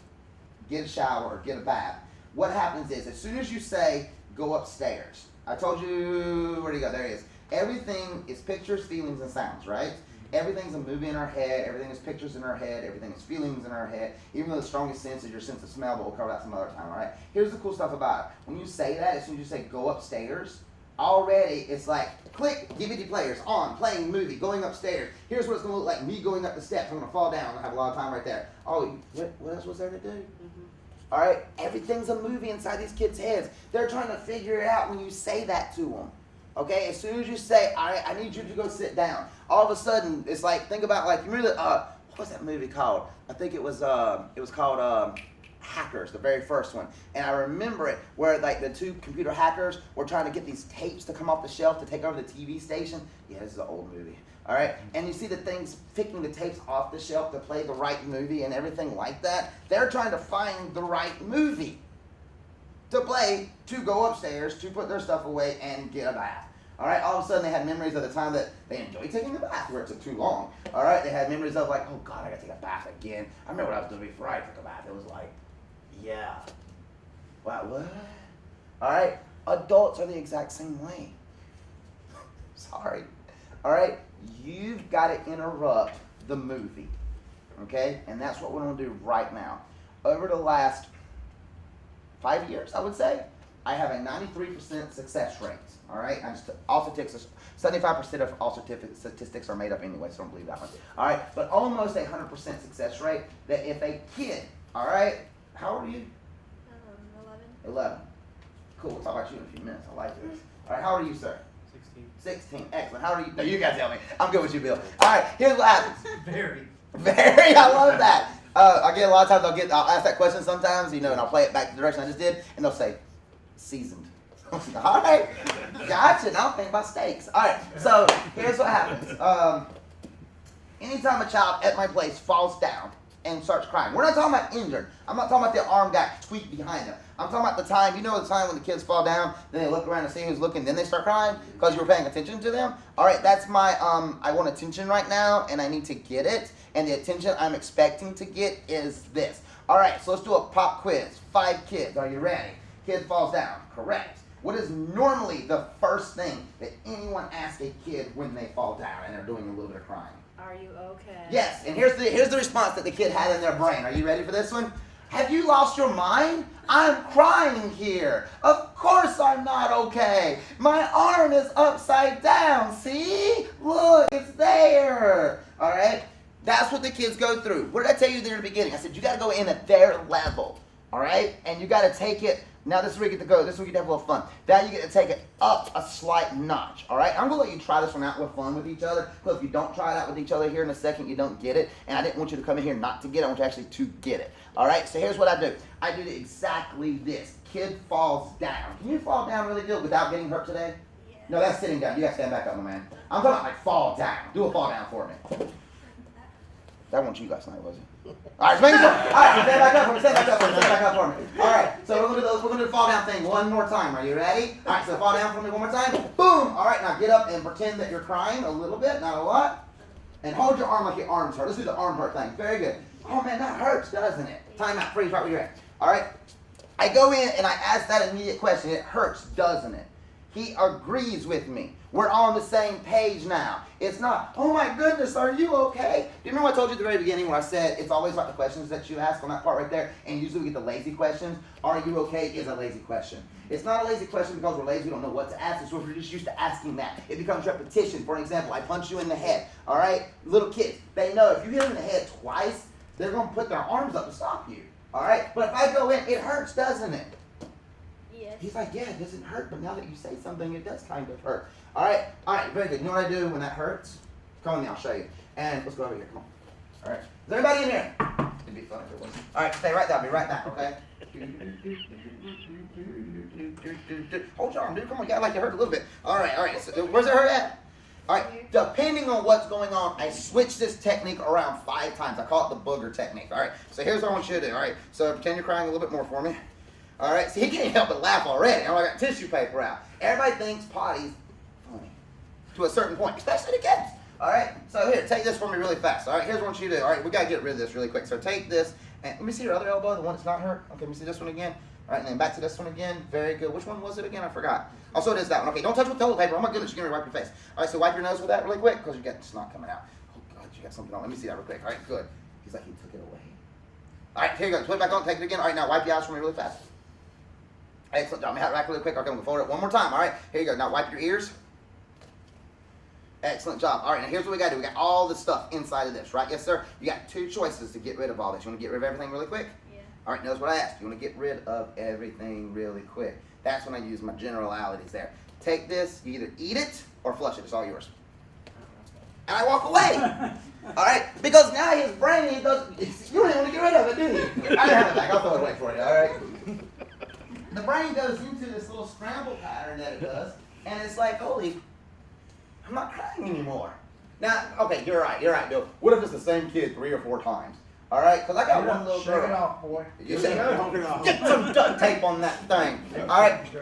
get a shower, or get a bath, what happens is as soon as you say go upstairs, I told you, where'd he go? There he is. Everything is pictures, feelings, and sounds, right? Everything's a movie in our head, everything is pictures in our head, everything is feelings in our head, even though the strongest sense is your sense of smell, but we'll cover that some other time, all right? Here's the cool stuff about it. When you say that, as soon as you say go upstairs, already it's like, click, DVD players, on, playing movie, going upstairs. Here's what it's going to look like, me going up the steps. I'm going to fall down. I have a lot of time right there. Oh, what else was there to do? Mm-hmm. All right? Everything's a movie inside these kids' heads. They're trying to figure it out when you say that to them. Okay? As soon as you say, I need you to go sit down, all of a sudden, it's like, think about, like, you remember, what was that movie called? I think it was called, Hackers, the very first one. And I remember it where like the 2 computer hackers were trying to get these tapes to come off the shelf to take over the TV station. Yeah, this is an old movie. All right. And you see the things picking the tapes off the shelf to play the right movie and everything like that. They're trying to find the right movie to play, to go upstairs, to put their stuff away and get a bath. All right. All of a sudden they had memories of the time that they enjoyed taking a bath where it took too long. All right. They had memories of like, oh God, I got to take a bath again. I remember what I was doing before I took a bath. It was like, yeah. Wow, what? All right. Adults are the exact same way. Sorry. All right. You've got to interrupt the movie. Okay? And that's what we're going to do right now. Over the last 5 years, I would say, I have a 93% success rate. All right? All statistics, 75% of all statistics are made up anyway, so don't believe that one. All right? But almost a 100% success rate that if a kid, all right, how old are you? 11. 11. Cool. We'll talk about you in a few minutes. I like this. All right. How old are you, sir? 16. 16. Excellent. How old are you? No, you guys tell me. I'm good with you, Bill. All right. Here's what happens. Very. Very. I love that. I get a lot of times I'll ask that question sometimes, and I'll play it back the direction I just did, and they'll say, seasoned. All right, gotcha. Now think about steaks. All right, so here's what happens. Anytime a child at my place falls down and starts crying, we're not talking about injured. I'm not talking about the arm got tweaked behind them. I'm talking about the time, the time when the kids fall down, then they look around and see who's looking, then they start crying because you were paying attention to them. All right, that's my, I want attention right now and I need to get it. And the attention I'm expecting to get is this. All right, so let's do a pop quiz. 5 kids, are you ready? Kid falls down, correct. What is normally the first thing that anyone asks a kid when they fall down and they're doing a little bit of crying? Are you okay? Yes, and here's the response that the kid had in their brain. Are you ready for this one? Have you lost your mind? I'm crying here. Of course I'm not okay. My arm is upside down. See? Look, it's there. All right? That's what the kids go through. What did I tell you there in the beginning? I said you got to go in at their level. All right? And you got to take it. Now this is where you get to go. This is where you get to have a little fun. Now you get to take it up a slight notch. All right? I'm going to let you try this one out with fun with each other. Because if you don't try it out with each other here in a second, you don't get it. And I didn't want you to come in here not to get it. I want you actually to get it. All right? So here's what I do. I do exactly this. Kid falls down. Can you fall down really good without getting hurt today? Yeah. No, that's sitting down. You got to stand back up, my man. I'm talking about like fall down. Do a fall down for me. That wasn't you last night, was it? All right, make it. All right, stand back up for me. Stand back up for me. Stand back up for me. All right, so we're gonna do the fall down thing one more time. Are you ready? All right, so fall down for me one more time. Boom. All right, now get up and pretend that you're crying a little bit, not a lot, and hold your arm like your arms hurt. Let's do the arm hurt thing. Very good. Oh man, that hurts, doesn't it? Time out. Freeze right where you're at. All right. I go in and I ask that immediate question. It hurts, doesn't it? He agrees with me. We're on the same page now. It's not, oh my goodness, are you okay? Do you remember what I told you at the very beginning when I said it's always about the questions that you ask on that part right there, and usually we get the lazy questions? Are you okay is a lazy question. It's not a lazy question because we're lazy, we don't know what to ask, it's we're just used to asking that. It becomes repetition. For example, I punch you in the head, all right? Little kids, they know if you hit them in the head twice, they're going to put their arms up to stop you, all right? But if I go in, it hurts, doesn't it? Yes. He's like, yeah, it doesn't hurt, but now that you say something, it does kind of hurt. All right, very good. You know what I do when that hurts? Come with me, I'll show you. And let's go over here, come on. All right, is anybody in here? It'd be fun if it was. All right, stay right there, I'll be right back, okay? Hold your arm, dude, come on, you gotta like it hurt a little bit. All right, so where's it hurt at? All right, depending on what's going on, I switch this technique around 5 times. I call it the booger technique. All right, so here's what I want you to do. All right, so pretend you're crying a little bit more for me. All right, see, he can't help but laugh already. I got tissue paper out. Everybody thinks potty's funny to a certain point, especially the kids. All right, so here, take this for me really fast. All right, here's what I want you to do. All right, we got to get rid of this really quick. So take this, and let me see your other elbow, the one that's not hurt. Okay, let me see this one again. All right, and then back to this one again. Very good. Which one was it again? I forgot. Oh, so it is that one. Okay, don't touch with toilet paper. Oh my goodness, you're going to wipe your face. All right, so wipe your nose with that really quick because you got snot coming out. Oh, God, you got something on. Let me see that real quick. All right, good. He's like, he took it away. All right, here you go. Put it back on. Take it again. All right, now wipe your eyes for me really fast. Excellent job. Let me have it back really quick. Okay, I'm going to forward it one more time. All right, here you go. Now wipe your ears. Excellent job. All right, now here's what we got to do. We got all the stuff inside of this, right? Yes, sir. You got 2 choices to get rid of all this. You want to get rid of everything really quick? Yeah. All right, notice what I asked. You want to get rid of everything really quick. That's when I use my generalities there. Take this, you either eat it or flush it. It's all yours. And I walk away. All right? Because now his brain, he does, you don't even want to get rid of it, do you? I have it back. I'll throw it away for you, all right? The brain goes into this little scramble pattern that it does, and it's like, holy, I'm not crying anymore. Now, okay, you're right, Bill. What if it's the same kid 3 or 4 times? All right? Because I got one little Shake it girl. off, boy. You say, Knock it off. get some duct tape on that thing. All right?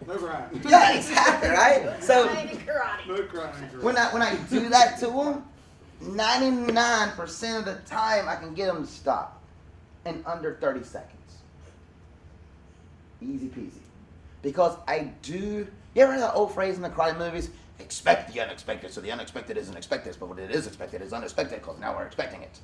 No crying. Yeah, exactly, right? So Karate. No crying. when I do that to them, 99% of the time I can get them to stop in under 30 seconds. Easy peasy. Because I do, you ever heard that old phrase in the karate movies? Expect the unexpected, so the unexpected isn't expected, but what it is expected is unexpected, because now we're expecting it.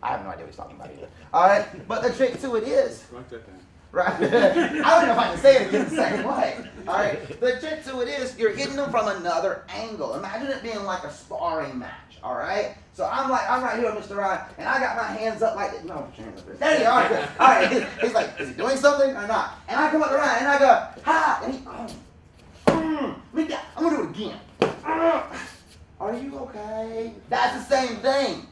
I have no idea what he's talking about either. All right, but the trick to it is, Write that down. right? I don't know if I can say it again the same way. All right, the trick to it is you're hitting them from another angle. Imagine it being like a sparring match. All right, so I'm right here with Mr. Ryan, and I got my hands up like this. No, hands up. There you are. All right, all right. He's like, is he doing something or not? And I come up to Ryan and I go, ha, and he, I'm gonna do it again. Are you okay? That's the same thing.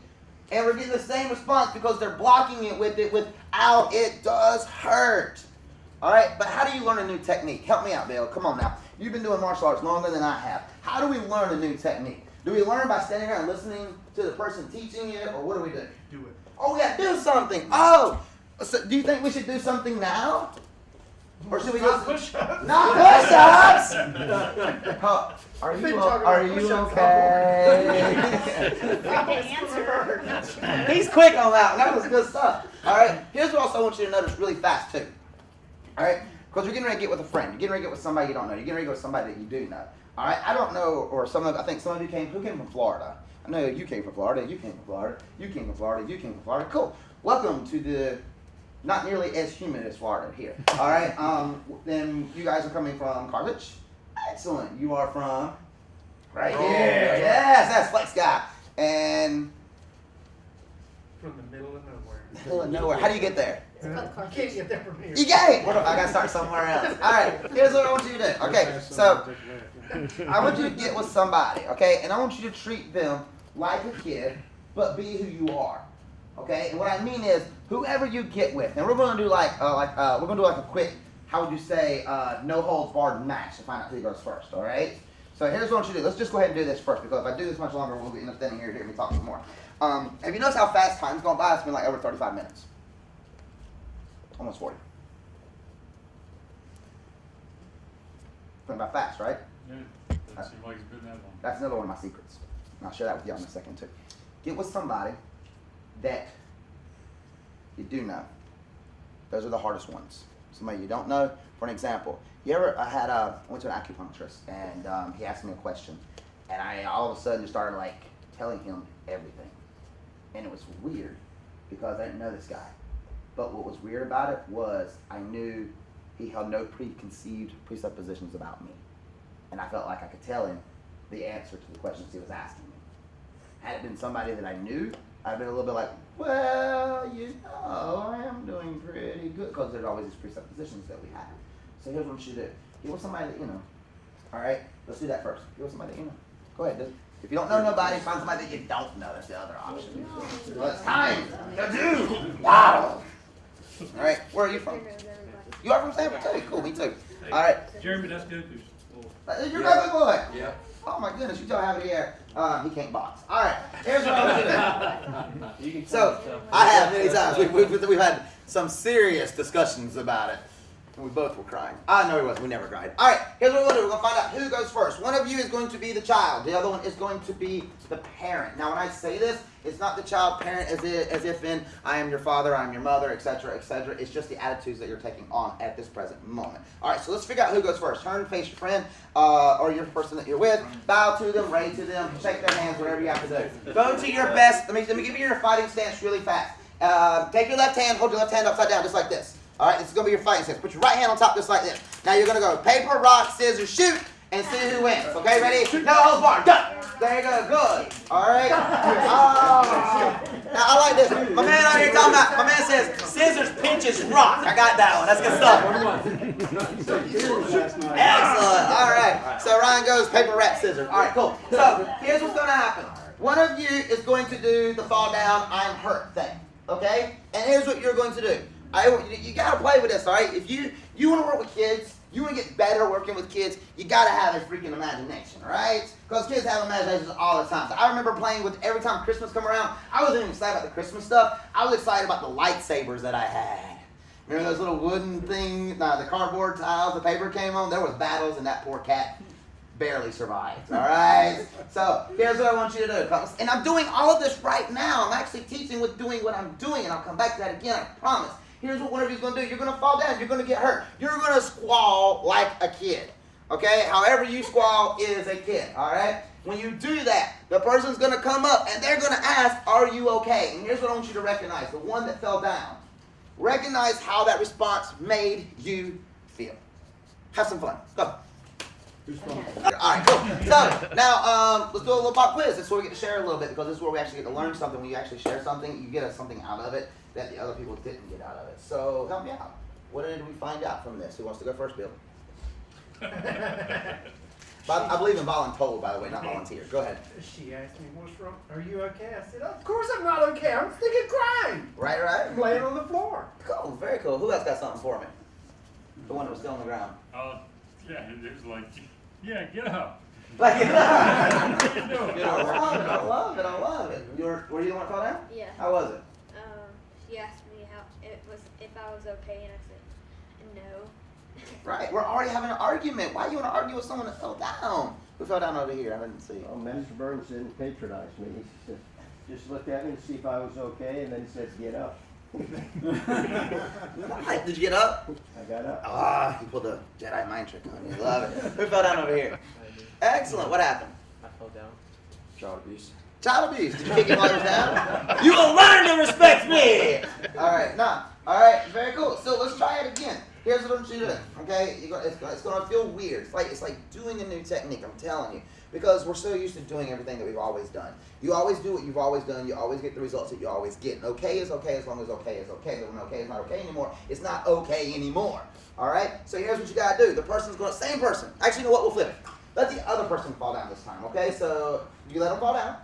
And we're getting the same response because they're blocking it without it does hurt. All right, but how do you learn a new technique? Help me out, Bill. Come on now. You've been doing martial arts longer than I have. How do we learn a new technique? Do we learn by standing around and listening to the person teaching it, or what do we do? Do it. Oh, we got to do something. Oh, so do you think we should do something now? Or should we Not just... push-ups. Not push-ups! Are We've been you, talking are about you push-ups okay? answer. He's quick on that one. That was good stuff. All right, here's what else I want you to notice really fast, too. All right, because you're getting ready to get with a friend. You're getting ready to get with somebody you don't know. You're getting ready to get with somebody that you do know. All right, I don't know, or I think some of you who came from Florida? I know you came from Florida, you came from Florida, you came from Florida, you came from Florida. Cool. Welcome to the not nearly as humid as Florida here. All right, then you guys are coming from Carthage. Excellent. You are from right here. Yes, that's Flex Guy. And From the middle of nowhere. middle of nowhere. How do you get there? You can't get there from here. You can't. I gotta start somewhere else. All right. Here's what I want you to do. Okay, so I want you to get with somebody. Okay, and I want you to treat them like a kid, but be who you are. Okay, and what I mean is whoever you get with, and we're gonna do like a quick, how would you say, no holds barred match to find out who goes first. All right. So here's what I want you to do. Let's just go ahead and do this first, because if I do this much longer, we'll end up standing here to hear me talk some more. Have you noticed how fast time's gone by? It's been like over 35 minutes. Almost 40. Went by fast, right? Yeah, that seemed like it's been that long. That's another one of my secrets. And I'll share that with y'all in a second too. Get with somebody that you do know. Those are the hardest ones. Somebody you don't know. For an example, I went to an acupuncturist, and he asked me a question, and I all of a sudden just started like telling him everything, and it was weird because I didn't know this guy. But what was weird about it was I knew he held no preconceived presuppositions about me, and I felt like I could tell him the answer to the questions he was asking me. Had it been somebody that I knew, I'd been a little bit like, well, I am doing pretty good, because there's always these presuppositions that we have. So here's what you should do. Get with somebody that you know. All right, let's do that first. Get with somebody that you know. Go ahead. If you don't know nobody, find somebody that you don't know. That's the other option. Well, it's time to do. Wow. All right, where are you from? You are from San Francisco? Cool, me too. All right. Jeremy, that's good. You're a good boy. Yeah. Oh my goodness, you don't have it here. He can't box. All right, here's what I'm gonna do. So I have many times. We've had some serious discussions about it. And we both were crying. No, we wasn't. We never cried. All right, here's what we're going to do. We're going to find out who goes first. One of you is going to be the child. The other one is going to be the parent. Now, when I say this, it's not the child parent as if in I am your father, I am your mother, etc., etc. It's just the attitudes that you're taking on at this present moment. All right, so let's figure out who goes first. Turn and face your friend or your person that you're with. Bow to them, ray to them, shake their hands, whatever you have to do. Go to your best. Let me give you your fighting stance really fast. Take your left hand, hold your left hand upside down just like this. All right, this is going to be your fighting stance. Put your right hand on top just like this. Now you're going to go paper, rock, scissors, shoot, and see who wins. Okay, ready? No holds barred. Done. There you go. Good. All right. Now I like this. My man out here talking about, my man says, scissors, pinches, rock. I got that one. That's good stuff. Excellent. All right. So Ryan goes paper, rock, scissors. All right, cool. So here's what's going to happen. One of you is going to do the fall down, I'm hurt thing. Okay? And here's what you're going to do. You gotta play with this, all right? If you want to work with kids, you want to get better working with kids, you gotta have a freaking imagination, all right? Because kids have imaginations all the time. So I remember playing with every time Christmas come around. I wasn't even excited about the Christmas stuff. I was excited about the lightsabers that I had. Remember those little wooden things, the cardboard tiles, the paper came on? There was battles, and that poor cat barely survived, all right? So here's what I want you to do. And I'm doing all of this right now. I'm actually teaching with doing what I'm doing, and I'll come back to that again, I promise. Here's what one of you is going to do. You're going to fall down. You're going to get hurt. You're going to squall like a kid, okay? However you squall is a kid, all right? When you do that, the person's going to come up, and they're going to ask, are you okay? And here's what I want you to recognize, the one that fell down. Recognize how that response made you feel. Have some fun. Go. All right, cool. So now let's do a little pop quiz. This is where we get to share a little bit, because this is where we actually get to learn something. When you actually share something, you get something out of it that the other people didn't get out of it. So help me out. What did we find out from this? Who wants to go first, Bill? I believe in voluntold, by the way, not volunteer. Go ahead. She asked me, what's wrong? Are you okay? I said, of course I'm not okay. I'm thinking crying. Right. I'm laying on the floor. Cool, very cool. Who else got something for me? The one that was still on the ground. Yeah, it was like, yeah, get up. Like, Do it. I love it. I love it. Were you the one that fell down? Yeah. How was it? She asked me how it was, if I was okay, and I said no. Right. We're already having an argument. Why you want to argue with someone that fell down? Who fell down over here? I didn't see. Well, Mr. Burns didn't patronize me. He said, just looked at me to see if I was okay, and then he said, get up. Right. Did you get up? I got up. Ah, he pulled a Jedi mind trick on you. Love it. Who fell down over here? Excellent. What happened? I fell down. Child abuse. Child abuse. Did you kick him while he was down? You will learn to respect me. All right. Nah. All right. Very cool. So let's try it again. Here's what I want you to do. Okay. It's gonna feel weird. It's like doing a new technique. I'm telling you. Because we're so used to doing everything that we've always done. You always do what you've always done. You always get the results that you always get. And okay is okay as long as okay is okay. But when okay is not okay anymore, it's not okay anymore. All right? So here's what you got to do. The person's going to, same person. Actually, you know what? We'll flip it. Let the other person fall down this time. Okay? So you let them fall down.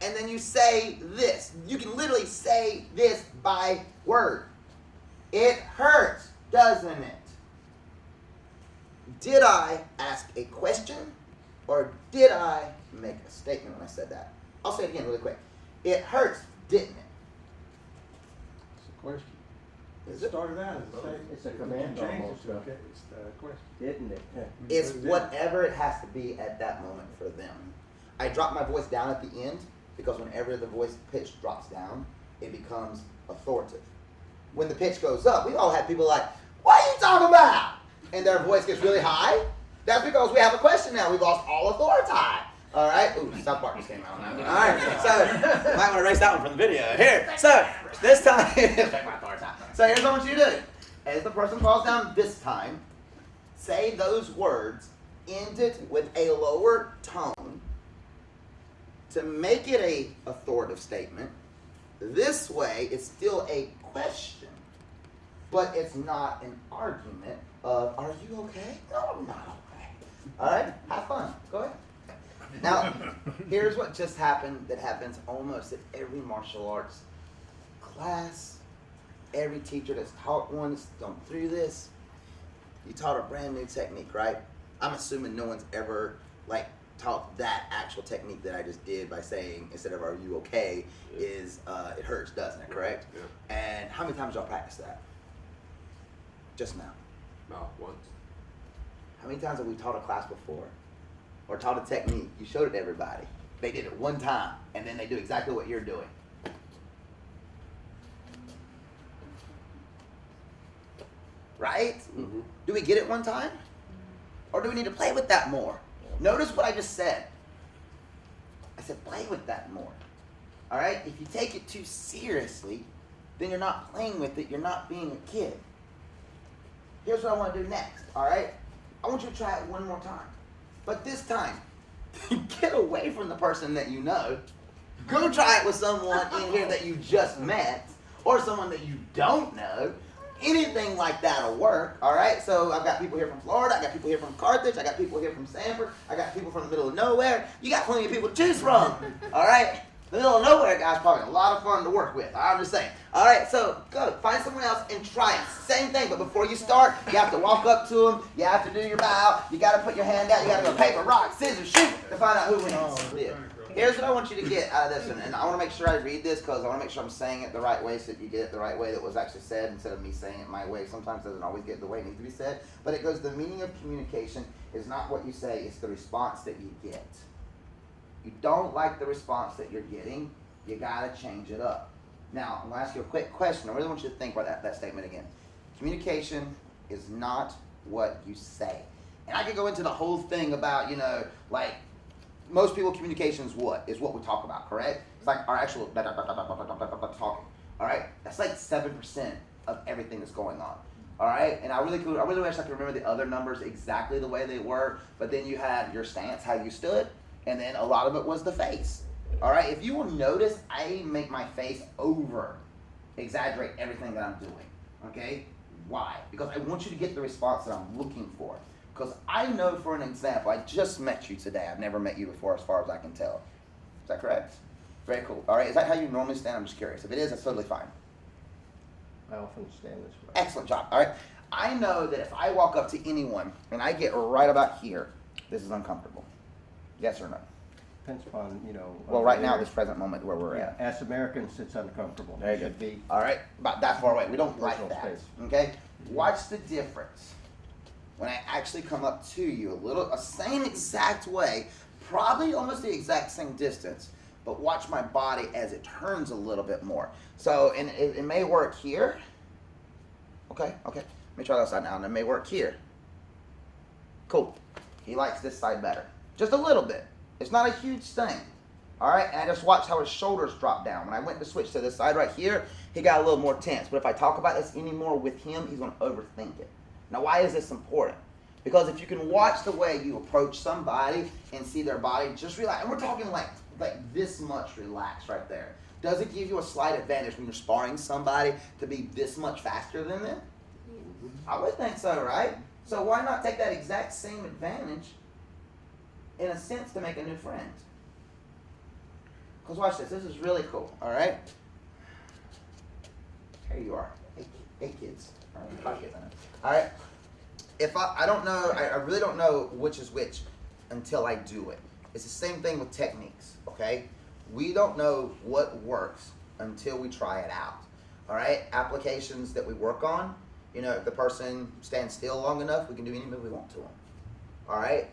And then you say this. You can literally say this by word. It hurts, doesn't it? Did I ask a question? Or did I make a statement when I said that? I'll say it again really quick. It hurts, didn't it? It's a question. Is it? Started out as a statement. It's a command Change almost, it to a it's a question. didn't it? It's whatever it has to be at that moment for them. I drop my voice down at the end because whenever the voice pitch drops down, it becomes authoritative. When the pitch goes up, we've all had people like, what are you talking about? And their voice gets really high. That's because we have a question now. We've lost all authority. All right. Ooh, South Park just came out on that one. All right. So might want to erase that one from the video. Here. So this time, so here's what I want you to do. As the person falls down this time, say those words, end it with a lower tone to make it a authoritative statement. This way, it's still a question, but it's not an argument of, are you okay? No, I'm not okay. All right, have fun. Go ahead. Now, here's what just happened that happens almost at every martial arts class. Every teacher that's taught one that's gone through this. You taught a brand new technique, right? I'm assuming no one's ever taught that actual technique that I just did by saying, instead of are you okay, is it hurts, doesn't it, correct? Yeah. And how many times y'all practice that? Just now. No, once. How many times have we taught a class before? Or taught a technique, you showed it to everybody. They did it one time, and then they do exactly what you're doing. Right? Mm-hmm. Do we get it one time? Or do we need to play with that more? Notice what I just said. I said play with that more. All right? If you take it too seriously, then you're not playing with it. You're not being a kid. Here's what I want to do next. All right? I want you to try it one more time. But this time, get away from the person that you know. Go try it with someone in here that you just met or someone that you don't know. Anything like that will work, all right? So I've got people here from Florida. I got people here from Carthage. I got people here from Sanford. I got people from the middle of nowhere. You got plenty of people to choose from, all right? The middle of nowhere guy's probably a lot of fun to work with. I'm just saying. All right, so go find someone else and try it. Same thing, but before you start, you have to walk up to them. You have to do your bow. You got to put your hand out. You got to go paper, rock, scissors, shoot to find out who wins. Yeah. Here's what I want you to get out of this one, and I want to make sure I read this because I want to make sure I'm saying it the right way so that you get it the right way that was actually said instead of me saying it my way. Sometimes it doesn't always get the way it needs to be said, but it goes, the meaning of communication is not what you say, it's the response that you get. You don't like the response that you're getting, you got to change it up. Now, I'm going to ask you a quick question. I really want you to think about that statement again. Communication is not what you say. And I could go into the whole thing about, most people, communication is what we talk about, correct? It's like our actual talking, all right? That's like 7% of everything that's going on, all right? And I really wish I could remember the other numbers exactly the way they were, but then you had your stance, how you stood, and then a lot of it was the face, all right? If you will notice, I make my face exaggerate everything that I'm doing, okay? Why? Because I want you to get the response that I'm looking for. Because I know, for an example, I just met you today. I've never met you before as far as I can tell. Is that correct? Very cool. All right, is that how you normally stand? I'm just curious. If it is, that's totally fine. I often stand this way. Excellent job. All right. I know that if I walk up to anyone and I get right about here, this is uncomfortable. Yes or no? Depends upon, you know. Well, right now, this present moment where we're Yeah, at. as Americans, it's uncomfortable. There you It go. should be. All right, about that far away. We don't like Personal that. space. Okay, watch the difference when I actually come up to you a same exact way, probably almost the exact same distance, but watch my body as it turns a little bit more. So, and it may work here. Okay, let me try that side now, and it may work here. Cool. He likes this side better, just a little bit. It's not a huge thing. All right, and I just watched how his shoulders dropped down. When I went to switch to this side right here, he got a little more tense. But if I talk about this anymore with him, he's going to overthink it. Now, why is this important? Because if you can watch the way you approach somebody and see their body, just relax. And we're talking like this much relaxed right there. Does it give you a slight advantage when you're sparring somebody to be this much faster than them? I would think so, right? So why not take that exact same advantage, in a sense, to make a new friend? Because watch this. This is really cool. All right. Here you are. Hey kids. All right. 5 kids, I know. All right. If I don't know, I really don't know which is which until I do it. It's the same thing with techniques. Okay. We don't know what works until we try it out. All right. Applications that we work on. You know, if the person stands still long enough, we can do any move we want to them. All right.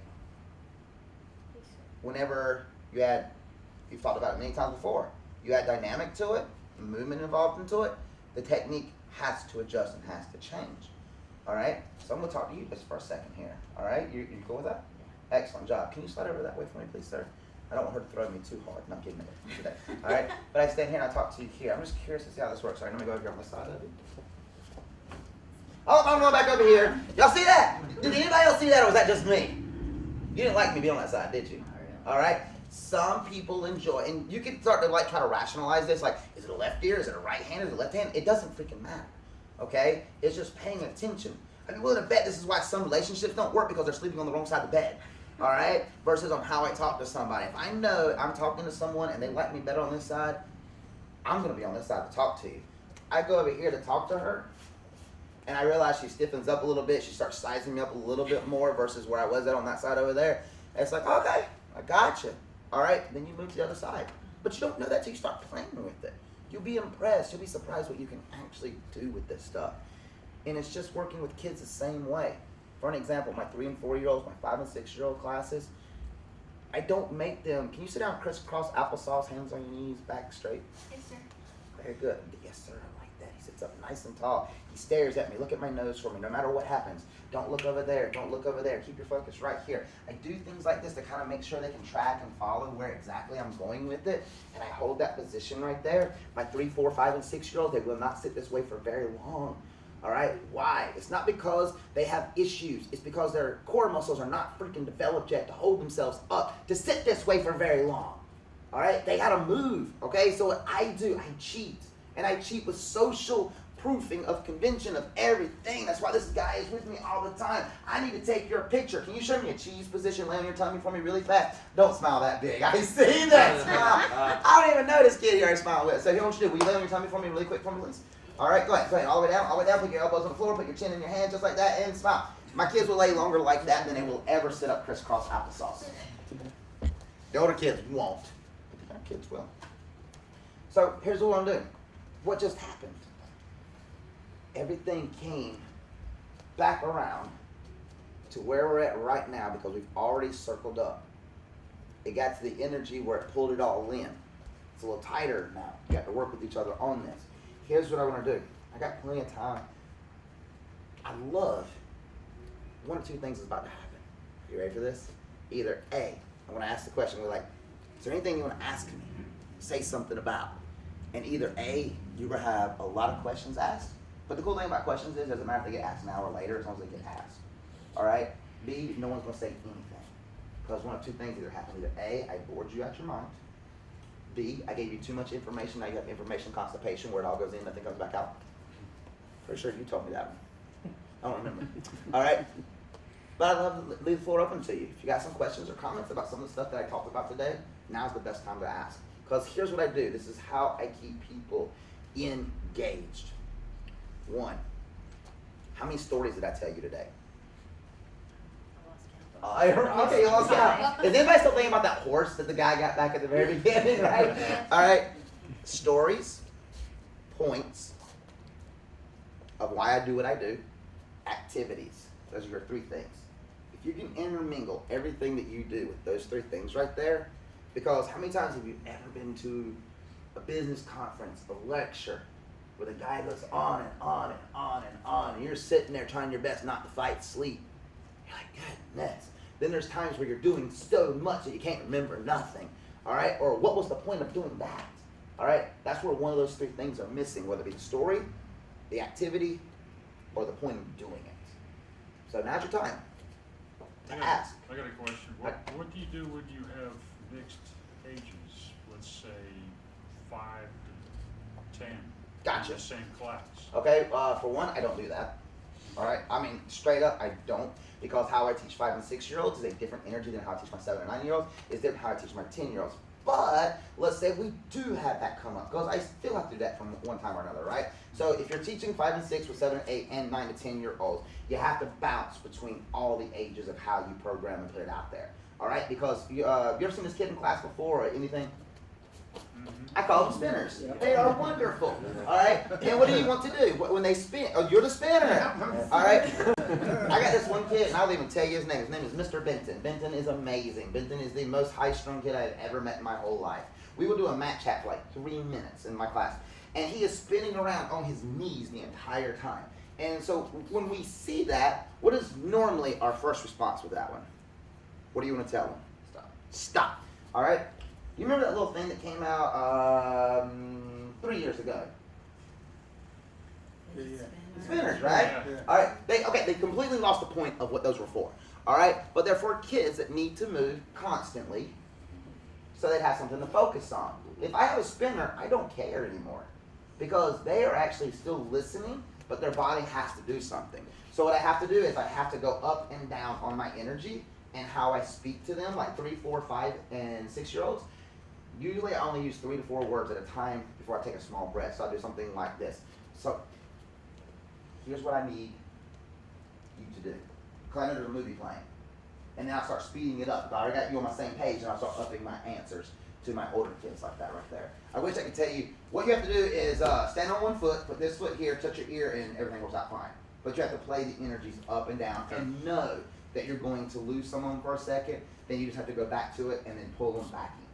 Whenever you've talked about it many times before, you add dynamic to it, movement involved into it, the technique has to adjust and has to change. All right. So I'm gonna talk to you just for a second here. All right. You cool with that? Excellent job. Can you slide over that way for me, please, sir? I don't want her to throw me too hard. No, I'm kidding. All right. But I stand here and I talk to you here. I'm just curious to see how this works. All right. Let me go over here on this side of it. Oh, I'm going back over here. Y'all see that? Did anybody else see that, or was that just me? You didn't like me being on that side, did you? All right. Some people enjoy, and you can start to like try to rationalize this. Like, is it a left ear? Is it a right hand? Is it a left hand? It doesn't freaking matter. Okay? It's just paying attention. I'd be willing to bet this is why some relationships don't work, because they're sleeping on the wrong side of the bed. All right? Versus on how I talk to somebody. If I know I'm talking to someone and they like me better on this side, I'm going to be on this side to talk to you. I go over here to talk to her, and I realize she stiffens up a little bit. She starts sizing me up a little bit more versus where I was at on that side over there. And it's like, okay, I got you. All right, then you move to the other side. But you don't know that till you start playing with it. You'll be impressed. You'll be surprised what you can actually do with this stuff. And it's just working with kids the same way. For an example, my 3 and 4-year-olds, my 5 and 6-year-old classes, I don't make them, can you sit down crisscross applesauce, hands on your knees, back straight? Yes, sir. Very good. Yes, sir. I like that. He sits up nice and tall. He stares at me. Look at my nose for me. No matter what happens, don't look over there. Don't look over there. Keep your focus right here. I do things like this to kind of make sure they can track and follow where exactly I'm going with it. And I hold that position right there. My 3, 4, 5, and 6-year-olds, they will not sit this way for very long. All right? Why? It's not because they have issues. It's because their core muscles are not freaking developed yet to hold themselves up to sit this way for very long. All right? They got to move. Okay? So what I do, I cheat. And I cheat with social proofing of convention of everything. That's why this guy is with me all the time. I need to take your picture. Can you show me a cheese position? Lay on your tummy for me really fast. Don't smile that big. I see that smile. I don't even know this kid here I smile with. So here's what you do. Will you lay on your tummy for me really quick for me, please? All right, go ahead. All the way down. Put your elbows on the floor. Put your chin in your hand just like that and smile. My kids will lay longer like that than they will ever sit up crisscross applesauce. The older kids won't. But the young kids will. So here's what I'm doing. What just happened? Everything came back around to where we're at right now because we've already circled up. It got to the energy where it pulled it all in. It's a little tighter now. You got to work with each other on this. Here's what I want to do. I got plenty of time. I love one of 2 things is about to happen. You ready for this? Either A, I want to ask the question. We're like, is there anything you want to ask me? Say something about. And either A, you're going to have a lot of questions asked. But the cool thing about questions is it doesn't matter if they get asked an hour later as long as they get asked. All right? B, no one's going to say anything. Because one of 2 things either happen. Either A, I bored you out your mind. B, I gave you too much information. Now you have information constipation where it all goes in, nothing comes back out. Pretty sure you told me that one. I don't remember. All right? But I'd love to leave the floor open to you. If you got some questions or comments about some of the stuff that I talked about today, now's the best time to ask. Because here's what I do. This is how I keep people engaged. 1, How many stories did I tell you today? I lost count. Okay, you lost count. Is anybody still thinking about that horse that the guy got back at the very beginning, right? All right. Stories, points of why I do what I do, activities. Those are your three things. If you can intermingle everything that you do with those three things right there, because how many times have you ever been to a business conference, a lecture, where the guy goes on and on and on and on, and you're sitting there trying your best not to fight sleep. You're like, goodness. Then there's times where you're doing so much that you can't remember nothing. All right? Or what was the point of doing that? All right? That's where one of those three things are missing, whether it be the story, the activity, or the point of doing it. So now's your time to ask. I got a question. What do you do when you have mixed ages? Let's say 5 to 10. Gotcha. In the same class. Okay, for one, I don't do that. All right, I mean, straight up, I don't, because how I teach 5 and 6 year olds is a different energy than how I teach my 7 and 9 year olds. Is different how I teach my 10 year olds. But let's say we do have that come up, because I still have to do that from one time or another, right? So if you're teaching 5 and 6 with 7, 8, and 9 to 10 year olds, you have to bounce between all the ages of how you program and put it out there. All right, because you ever seen this kid in class before or anything? I call them spinners. They are wonderful. All right. And what do you want to do when they spin? Oh, you're the spinner. All right. I got this one kid, and I'll even tell you his name. His name is Mr. Benton. Benton is amazing. Benton is the most high-strung kid I've ever met in my whole life. We will do a mat chat for like 3 minutes in my class, and he is spinning around on his knees the entire time. And so when we see that, what is normally our first response with that one? What do you want to tell him? Stop. Stop. All right. You remember that little thing that came out 3 years ago? Spinners, right? Yeah. All right. They completely lost the point of what those were for. All right. But they're for kids that need to move constantly, so they have something to focus on. If I have a spinner, I don't care anymore, because they are actually still listening, but their body has to do something. So what I have to do is I have to go up and down on my energy and how I speak to them, like 3, 4, 5, and 6 year olds. Usually I only use 3 to 4 words at a time before I take a small breath. So I do something like this. So here's what I need you to do. Because I know there's a movie playing. And then I start speeding it up. I already got you on my same page, and I start upping my answers to my older kids like that right there. I wish I could tell you, what you have to do is stand on one foot, put this foot here, touch your ear, and everything works out fine. But you have to play the energies up and down and know that you're going to lose someone for a second. Then you just have to go back to it and then pull them back in.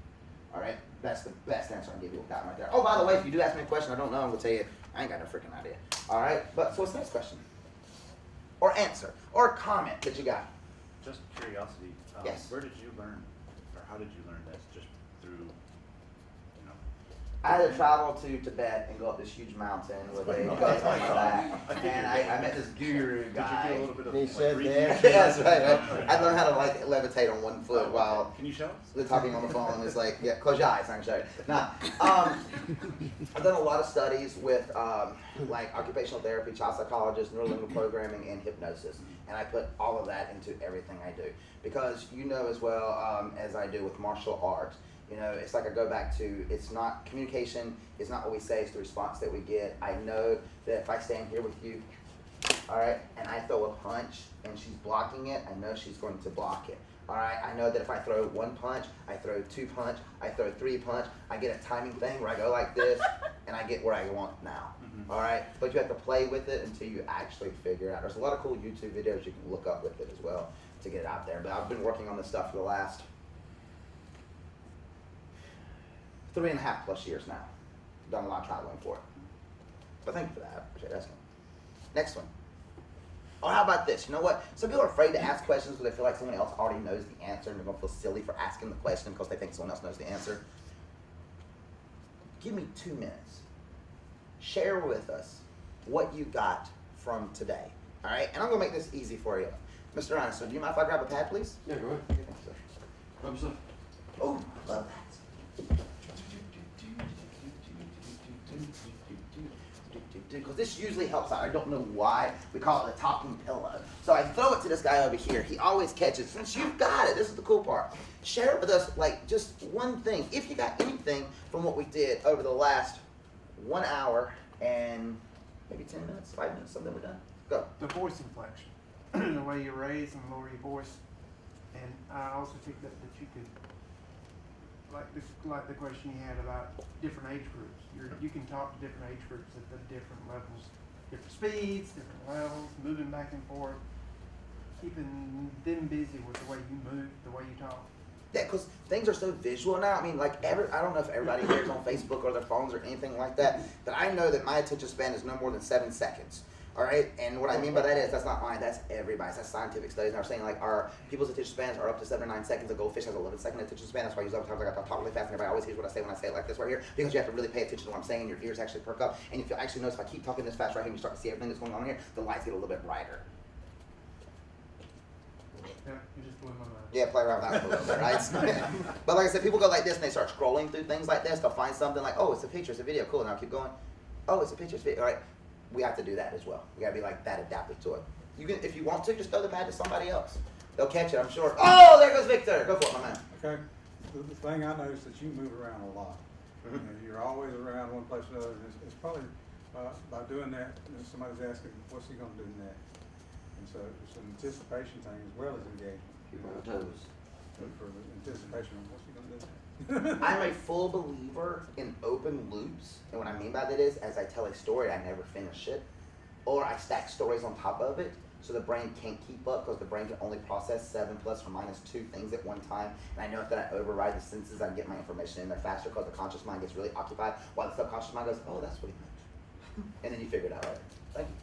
All right, that's the best answer I can give you with that one right there. Oh, by the way, if you do ask me a question I don't know, I'm gonna tell you I ain't got no freaking idea. All right, but so what's the next question? Or answer, or comment that you got? Just curiosity. Yes. Where did you learn, or how did you learn this? Just through, you know. I had to travel to Tibet and go up this huge mountain with a belt on my back, and I met this guru guy. Did you do a little bit of He like, said reading? that. That's right. I learned how to like levitate on one foot while Can you show us? they're talking on the phone. It's like, yeah, close your eyes. I can show you. Nah, I've done a lot of studies with like occupational therapy, child psychologist, neurolingual programming, and hypnosis, and I put all of that into everything I do, because you know as well as I do with martial arts. You know, it's like I go back to, it's not communication, it's not what we say, it's the response that we get. I know that if I stand here with you, all right, and I throw a punch and she's blocking it, I know she's going to block it. All right, I know that if I throw 1 punch, I throw 2 punch, I throw 3 punch, I get a timing thing where I go like this and I get where I want now. All right, but you have to play with it until you actually figure it out. There's a lot of cool YouTube videos you can look up with it as well to get it out there. But I've been working on this stuff for the last 3.5+ years now. Done a lot of traveling for it. But thank you for that. I appreciate asking. Next one. Or how about this? You know what? Some people are afraid to ask questions because they feel like someone else already knows the answer, and they're going to feel silly for asking the question because they think someone else knows the answer. Give me 2 minutes. Share with us what you got from today. All right? And I'm going to make this easy for you. Mr. Ryan, so do you mind if I grab a pad, please? Yeah, go ahead. Thank you, sir. Grab some. Oh, love that. Because this usually helps out. I don't know why we call it a talking pillow. So I throw it to this guy over here. He always catches. Since you've got it, this is the cool part. Share it with us, like just one thing. If you got anything from what we did over the last 1 hour and maybe 10 minutes, 5 minutes, something we're done. Go Go. the voice inflection, the way you raise and lower your voice. And I also picked up that you could, like the question you had about different age groups. You can talk to different age groups at the different levels, different speeds, different levels, moving back and forth, keeping them busy with the way you move, the way you talk. Yeah, because things are so visual now. I mean, like, I don't know if everybody here is on Facebook or their phones or anything like that, but I know that my attention span is no more than 7 seconds. All right, and what I mean by that is that's not mine. That's everybody's. That's scientific studies. And they're saying like our people's attention spans are up to 7 or 9 seconds. A goldfish has 11-second attention span. That's why I use sometimes I got to talk really fast, and everybody always hears what I say when I say it like this right here, because you have to really pay attention to what I'm saying, and your ears actually perk up. And if you actually notice, if I keep talking this fast right here, and you start to see everything that's going on here, the lights get a little bit brighter. Yeah, you just blew my mind. Yeah, play around with that a little bit, right? But like I said, people go like this and they start scrolling through things like this. They'll find something like, oh, it's a picture, it's a video, cool. And I'll keep going. Oh, it's a picture, it's a video. All right, we have to do that as well. We gotta be like that adapted to it. You can, if you want to, just throw the pad to somebody else. They'll catch it, I'm sure. Oh, there goes Victor. Go for it, my man. Okay, the thing I noticed is you move around a lot. Mhm. You know, you're always around one place or another. It's probably by doing that, somebody's asking, what's he gonna do next? And so it's an anticipation thing as well as engagement. Keep on the toes. So for the anticipation, what's he gonna do next? I'm a full believer in open loops, and what I mean by that is, as I tell a story, I never finish it, or I stack stories on top of it, so the brain can't keep up, because the brain can only process 7 ± 2 things at one time, and I know if that I override the senses, I can get my information in there faster, because the conscious mind gets really occupied, while the subconscious mind goes, oh, that's what he meant, and then you figure it out later. Thank you.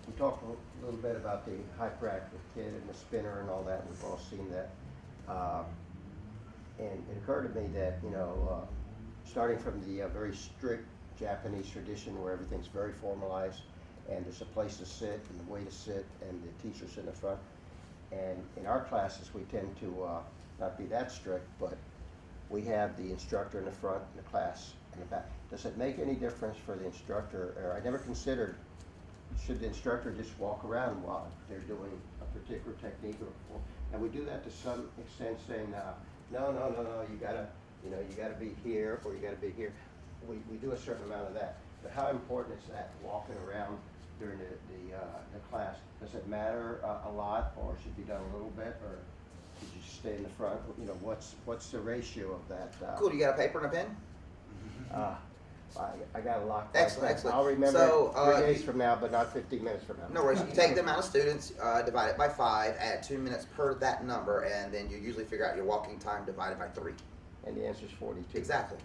We talked a little bit about the hyperactive kid and the spinner and all that. We've all seen that. And it occurred to me that, you know, starting from the very strict Japanese tradition where everything's very formalized and there's a place to sit and the way to sit and the teacher's in the front. And in our classes, we tend to not be that strict, but we have the instructor in the front and the class in the back. Does it make any difference for the instructor, or I never considered, should the instructor just walk around while they're doing a particular technique, or and we do that to some extent, saying, no, you gotta be here, or you gotta be here. We do a certain amount of that, but how important is that, walking around during the class? Does it matter a lot, or should be done a little bit, or should you stay in the front? You know, what's the ratio of that? Cool, you got a paper and a pen? I got a lock. Excellent, excellent. I'll remember So, 3 days from now, but not 15 minutes from now. No worries. You take the amount of students, divide it by 5, add 2 minutes per that number, and then you usually figure out your walking time divided by 3. And the answer is 42. Exactly.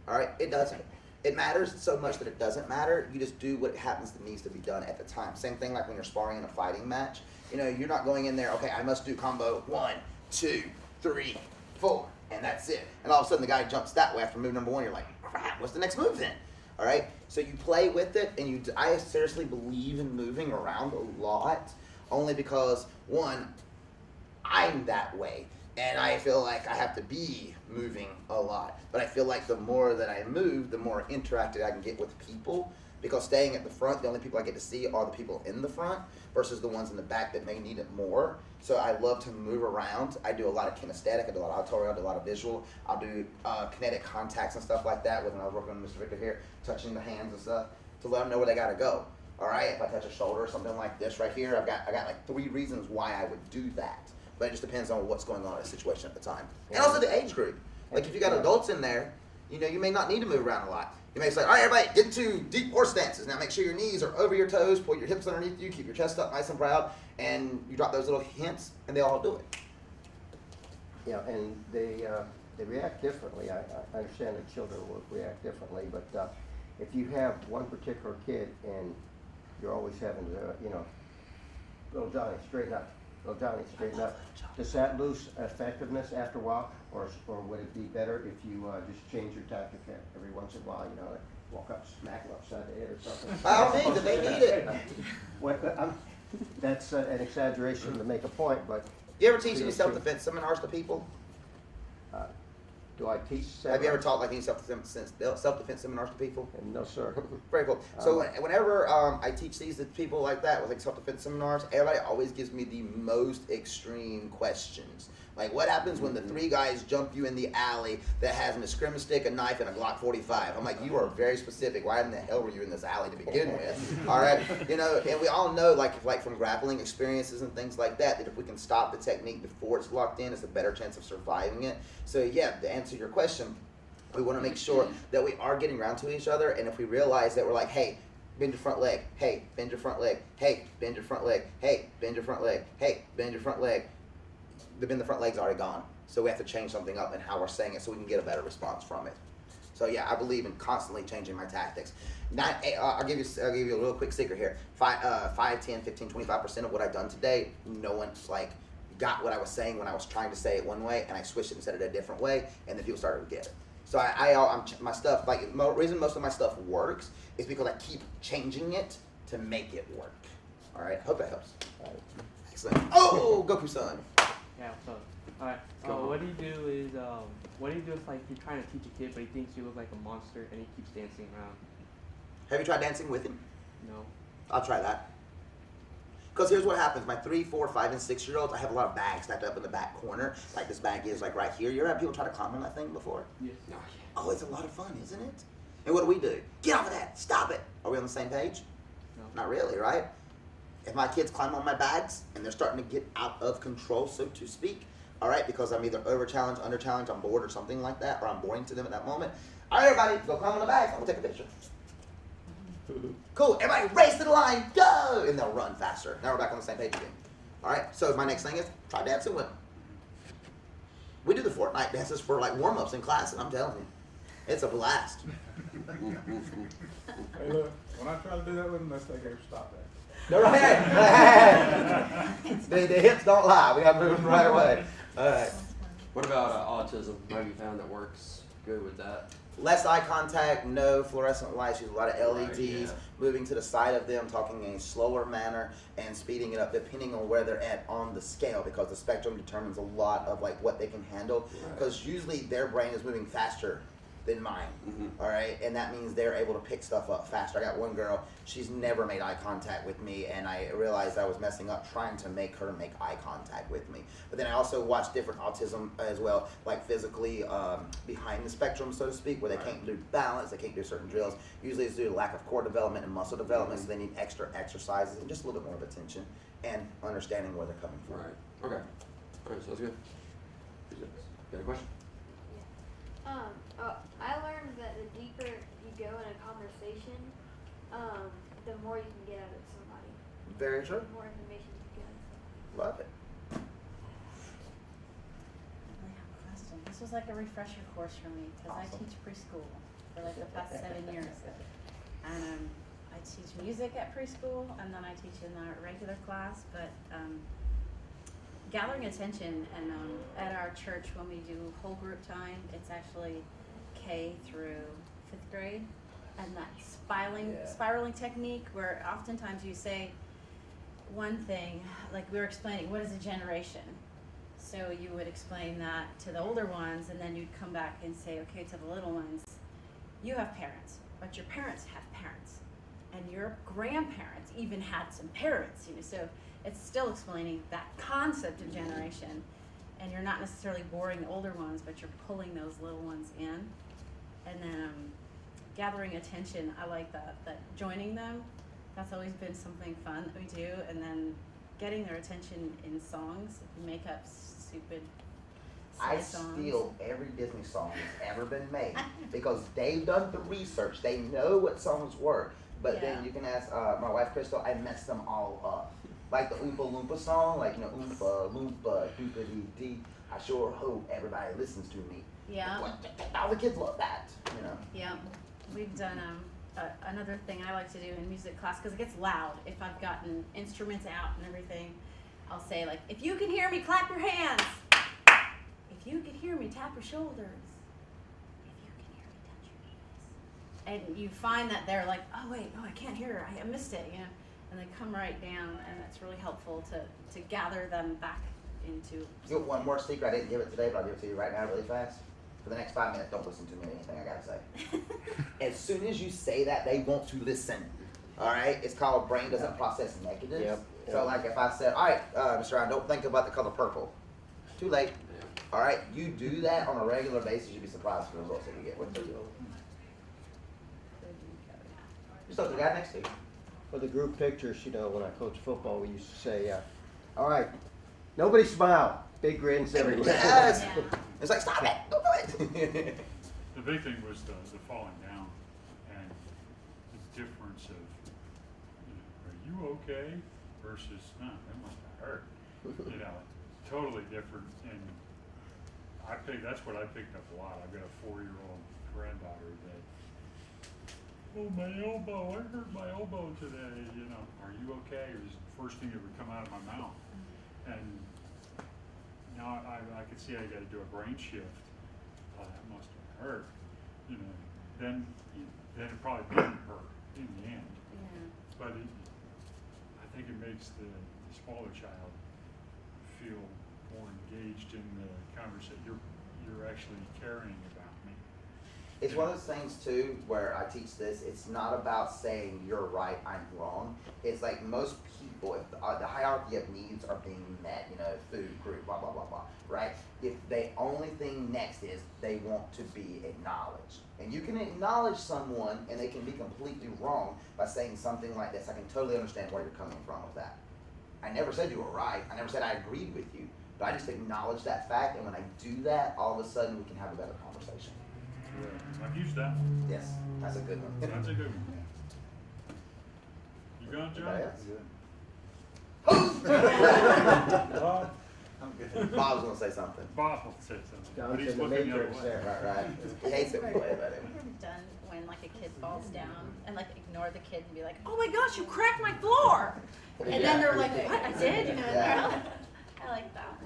All right. It doesn't. It matters so much that it doesn't matter. You just do what happens that needs to be done at the time. Same thing like when you're sparring in a fighting match. You know, you're not going in there, okay, I must do combo 1, 2, 3, 4, and that's it. And all of a sudden the guy jumps that way after move number 1. You're like, crap, what's the next move then? All right, so you play with it, and I seriously believe in moving around a lot, only because, one, I'm that way, and I feel like I have to be moving a lot. But I feel like the more that I move, the more interacted I can get with people, because staying at the front, the only people I get to see are the people in the front versus the ones in the back that may need it more. So I love to move around. I do a lot of kinesthetic, I do a lot of auditory, I do a lot of visual. I'll do kinetic contacts and stuff like that when I was working with Mr. Victor here, touching the hands and stuff to let them know where they gotta go. All right, if I touch a shoulder or something like this right here, I got like 3 reasons why I would do that. But it just depends on what's going on in the situation at the time. And also the age group. Like if you got adults in there, you know, you may not need to move around a lot. You may say, all right, everybody, get into deep horse stances. Now make sure your knees are over your toes, pull your hips underneath you, keep your chest up nice and proud, and you drop those little hints, and they all do it. Yeah, and they react differently. I understand that children will react differently, but if you have one particular kid and you're always having to, you know, little Johnny, straighten up, little Johnny, straighten up, does that lose effectiveness after a while, or would it be better if you just change your tactic every once in a while, you know, like walk up, smack them upside the head or something? By all means, if they need it. That's an exaggeration to make a point, but You ever teach any self-defense seminars to people? do I teach? Have you ever taught like any self-defense seminars to people? No, sir. Very cool. So whenever I teach these to people like that with like self-defense seminars, everybody always gives me the most extreme questions. Like, what happens when the 3 guys jump you in the alley that has a scrim stick, a knife, and a Glock 45? I'm like, you are very specific. Why in the hell were you in this alley to begin with? All right, you know, and we all know, like from grappling experiences and things like that, that if we can stop the technique before it's locked in, it's a better chance of surviving it. So yeah, to answer your question, we want to make sure that we are getting around to each other, and if we realize that we're like, hey, bend your front leg, hey, bend your front leg, hey, bend your front leg, hey, bend your front leg, hey, bend your front leg. The bend the front leg's already gone. So we have to change something up in how we're saying it so we can get a better response from it. So yeah, I believe in constantly changing my tactics. I'll give you a real quick secret here. 5, 10, 15, 25% of what I've done today, no one's like got what I was saying when I was trying to say it one way, and I switched it and said it a different way, and then people started to get it. So I'm my stuff, like the reason most of my stuff works is because I keep changing it to make it work. All right, hope that helps. All right. Excellent. Oh, Goku-san. Yeah, so, alright. What do you do is, what do you do if, like, you're trying to teach a kid, but he thinks you look like a monster and he keeps dancing around? Have you tried dancing with him? No. I'll try that. Because here's what happens. My 3, 4, 5, and 6-year-olds, I have a lot of bags stacked up in the back corner. Like this bag is like right here. You ever had people try to climb on that thing before? Yes. No, Oh, it's a lot of fun, isn't it? And what do? Get off of that. Stop it. Are we on the same page? No. Not really, right? If my kids climb on my bags and they're starting to get out of control, so to speak, all right, because I'm either over-challenged, under-challenged, I'm bored or something like that, or I'm boring to them at that moment, all right, everybody, go climb on the bags. I'm going to take a picture. Cool. Everybody race to the line. Go! And they'll run faster. Now we're back on the same page again. All right, so my next thing is try dancing with them. We do the Fortnite dances for like warm-ups in class, and I'm telling you, it's a blast. Hey, look, when I try to do that with them, they go, stop that. No, right. the hips don't lie. We got to move them right away. All right. What about autism? Have you found that works good with that? Less eye contact, no fluorescent lights, use a lot of LEDs, Right, yeah. moving to the side of them, talking in a slower manner, and speeding it up depending on where they're at on the scale, because the spectrum determines a lot of like what they can handle, Right. because usually their brain is moving faster than mine, Mhm. all right, and that means they're able to pick stuff up faster. I got one girl, she's never made eye contact with me, and I realized I was messing up trying to make her make eye contact with me. But then I also watch different autism as well, like physically behind the spectrum, so to speak, where they can't do balance, they can't do certain drills. Usually it's due to lack of core development and muscle development, so they need extra exercises and just a little bit more of attention and understanding where they're coming from. Right. Okay. All right. Sounds good. Got a question? I learned that the deeper you go in a conversation, the more you can get out of somebody. Very true. The more information you get. Love it. I have a question. This was like a refresher course for me because I Awesome. teach preschool for like the past 7 years. And I teach music at preschool and then I teach in the regular class. But gathering attention and at our church when we do whole group time, it's actually K through 5th grade. And that spiraling technique where oftentimes you say one thing, like we were explaining, what is a generation? So you would explain that to the older ones, and then you'd come back and say, okay, to the little ones, you have parents, but your parents have parents, and your grandparents even had some parents, so it's still explaining that concept of generation, and you're not necessarily boring the older ones, but you're pulling those little ones in, and then gathering attention, I like that joining them, that's always been something fun that we do, and then getting their attention in songs, make up stupid I songs. steal every Disney song that's ever been made because they've done the research. They know what songs work. But then Yeah. you can ask my wife Crystal. I messed them all up. Like the Oompa Loompa song, like Oompa Loompa Doopity Dee. I sure hope everybody listens to me. Yeah. All the kids love that. Yeah, we've done another thing I like to do in music class because it gets loud. If I've gotten instruments out and everything, I'll say like, if you can hear me, clap your hands. If you can hear me, tap your shoulders. If you can hear me, touch your knees. And you find that they're like, oh wait, I can't hear her. I missed it, And they come right down, and it's really helpful to gather them back into. You want one more secret? I didn't give it today, but I'll give it to you right now, really fast. For the next 5 minutes, don't listen to me anything I gotta say. As soon as you say that, they want to listen. All right, it's called brain doesn't process negatives. Yep. So like if I said, all right, Mr. Ryan, don't think about the color purple. Too late. All right, you do that on a regular basis, you'd be surprised at the results that you get with it. Just look at the guy next to you. For the group pictures, you know, when I coached football, we used to say, all right, nobody smile. Big grins everywhere. Yes. Yeah. It's like, stop it, don't do it. The big thing was the falling down and the difference of, you know, are you okay versus, no, that must have hurt. You know, totally different. And that's what I picked up a lot. I've got a 4-year-old granddaughter that, oh, my elbow, I hurt my elbow today, you know, are you okay? It was the first thing that would come out of my mouth. And now I could see I got to do a brain shift. Oh, that must have hurt, you know. Then it probably didn't hurt in the end. But I think it makes the smaller child feel more engaged in the conversation. You're actually caring about me. It's one of those things too where I teach this. It's not about saying you're right, I'm wrong. It's like most people, if the hierarchy of needs are being met, you know, food, group, blah blah blah blah, right? If the only thing next is they want to be acknowledged, and you can acknowledge someone and they can be completely wrong by saying something like this. I can totally understand where you're coming from with that. I never said you were right. I never said I agreed with you, but I just acknowledge that fact. And when I do that, all of a sudden we can have a better conversation. I've used that one. Yes, that's a good one. That's a good one. You got it, John? Anybody else? Bob? I'm good. Bob's gonna say something. Bob will say something, but John's he's in the looking the other matrix way. there. Right, right. He hates it when we play about it. Ever done when like a kid falls down and like ignore the kid and be like, oh my gosh, you cracked my floor, and then they're like, what, I did, you know? And Yeah. they're like, I like that.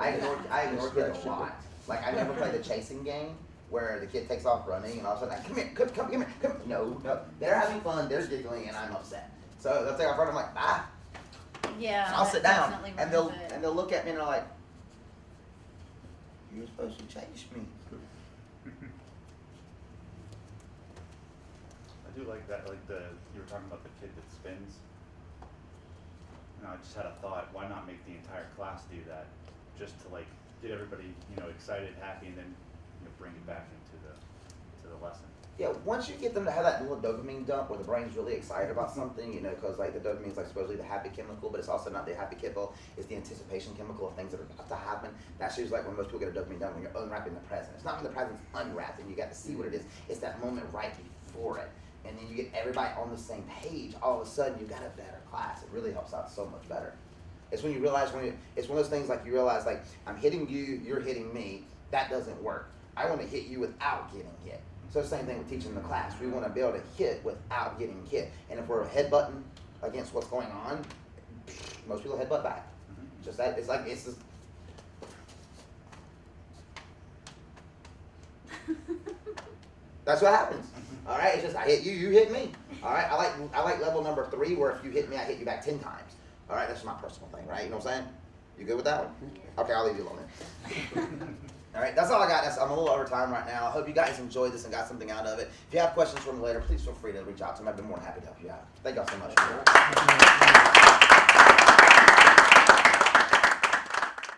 I ignore kids a lot. Like I never played the chasing game where the kid takes off running and all of a sudden, come here, come here, come. No, they're having fun, they're giggling, and I'm upset. So they'll take off running. I'm like, bye. Yeah. And I'll that sit down, definitely and ruins it. they'll look at me and they're like, "You're supposed to chase me." I do like that, like you were talking about the kid that spins. You know, I just had a thought, why not make the entire class do that? Just to like get everybody, you know, excited, happy, and then, you know, bring it back into the lesson. Yeah, once you get them to have that little dopamine dump where the brain's really excited about something, you know, because like the dopamine's like supposedly the happy chemical, but it's also not the happy chemical. It's the anticipation chemical of things that are about to happen. That's usually like when most people get a dopamine dump when you're unwrapping the present. It's not when the present's unwrapped and you got to see what it is. It's that moment right before it. And then you get everybody on the same page. All of a sudden, you've got a better class. It really helps out so much better. It's when you realize it's one of those things like you realize like I'm hitting you, you're hitting me. That doesn't work. I want to hit you without getting hit. So same thing with teaching the class. We want to be able to hit without getting hit. And if we're headbutting against what's going on, most people headbutt back. Just that it's like it's just, that's what happens. All right, it's just I hit you, you hit me. All right, I like level number 3 where if you hit me, I hit you back 10 times. All right, that's my personal thing, right? You know what I'm saying? You good with that one? Okay, I'll leave you alone then. All right, that's all I got. I'm a little over time right now. I hope you guys enjoyed this and got something out of it. If you have questions for me later, please feel free to reach out to me. I'd be more than happy to help you out. Thank y'all so much.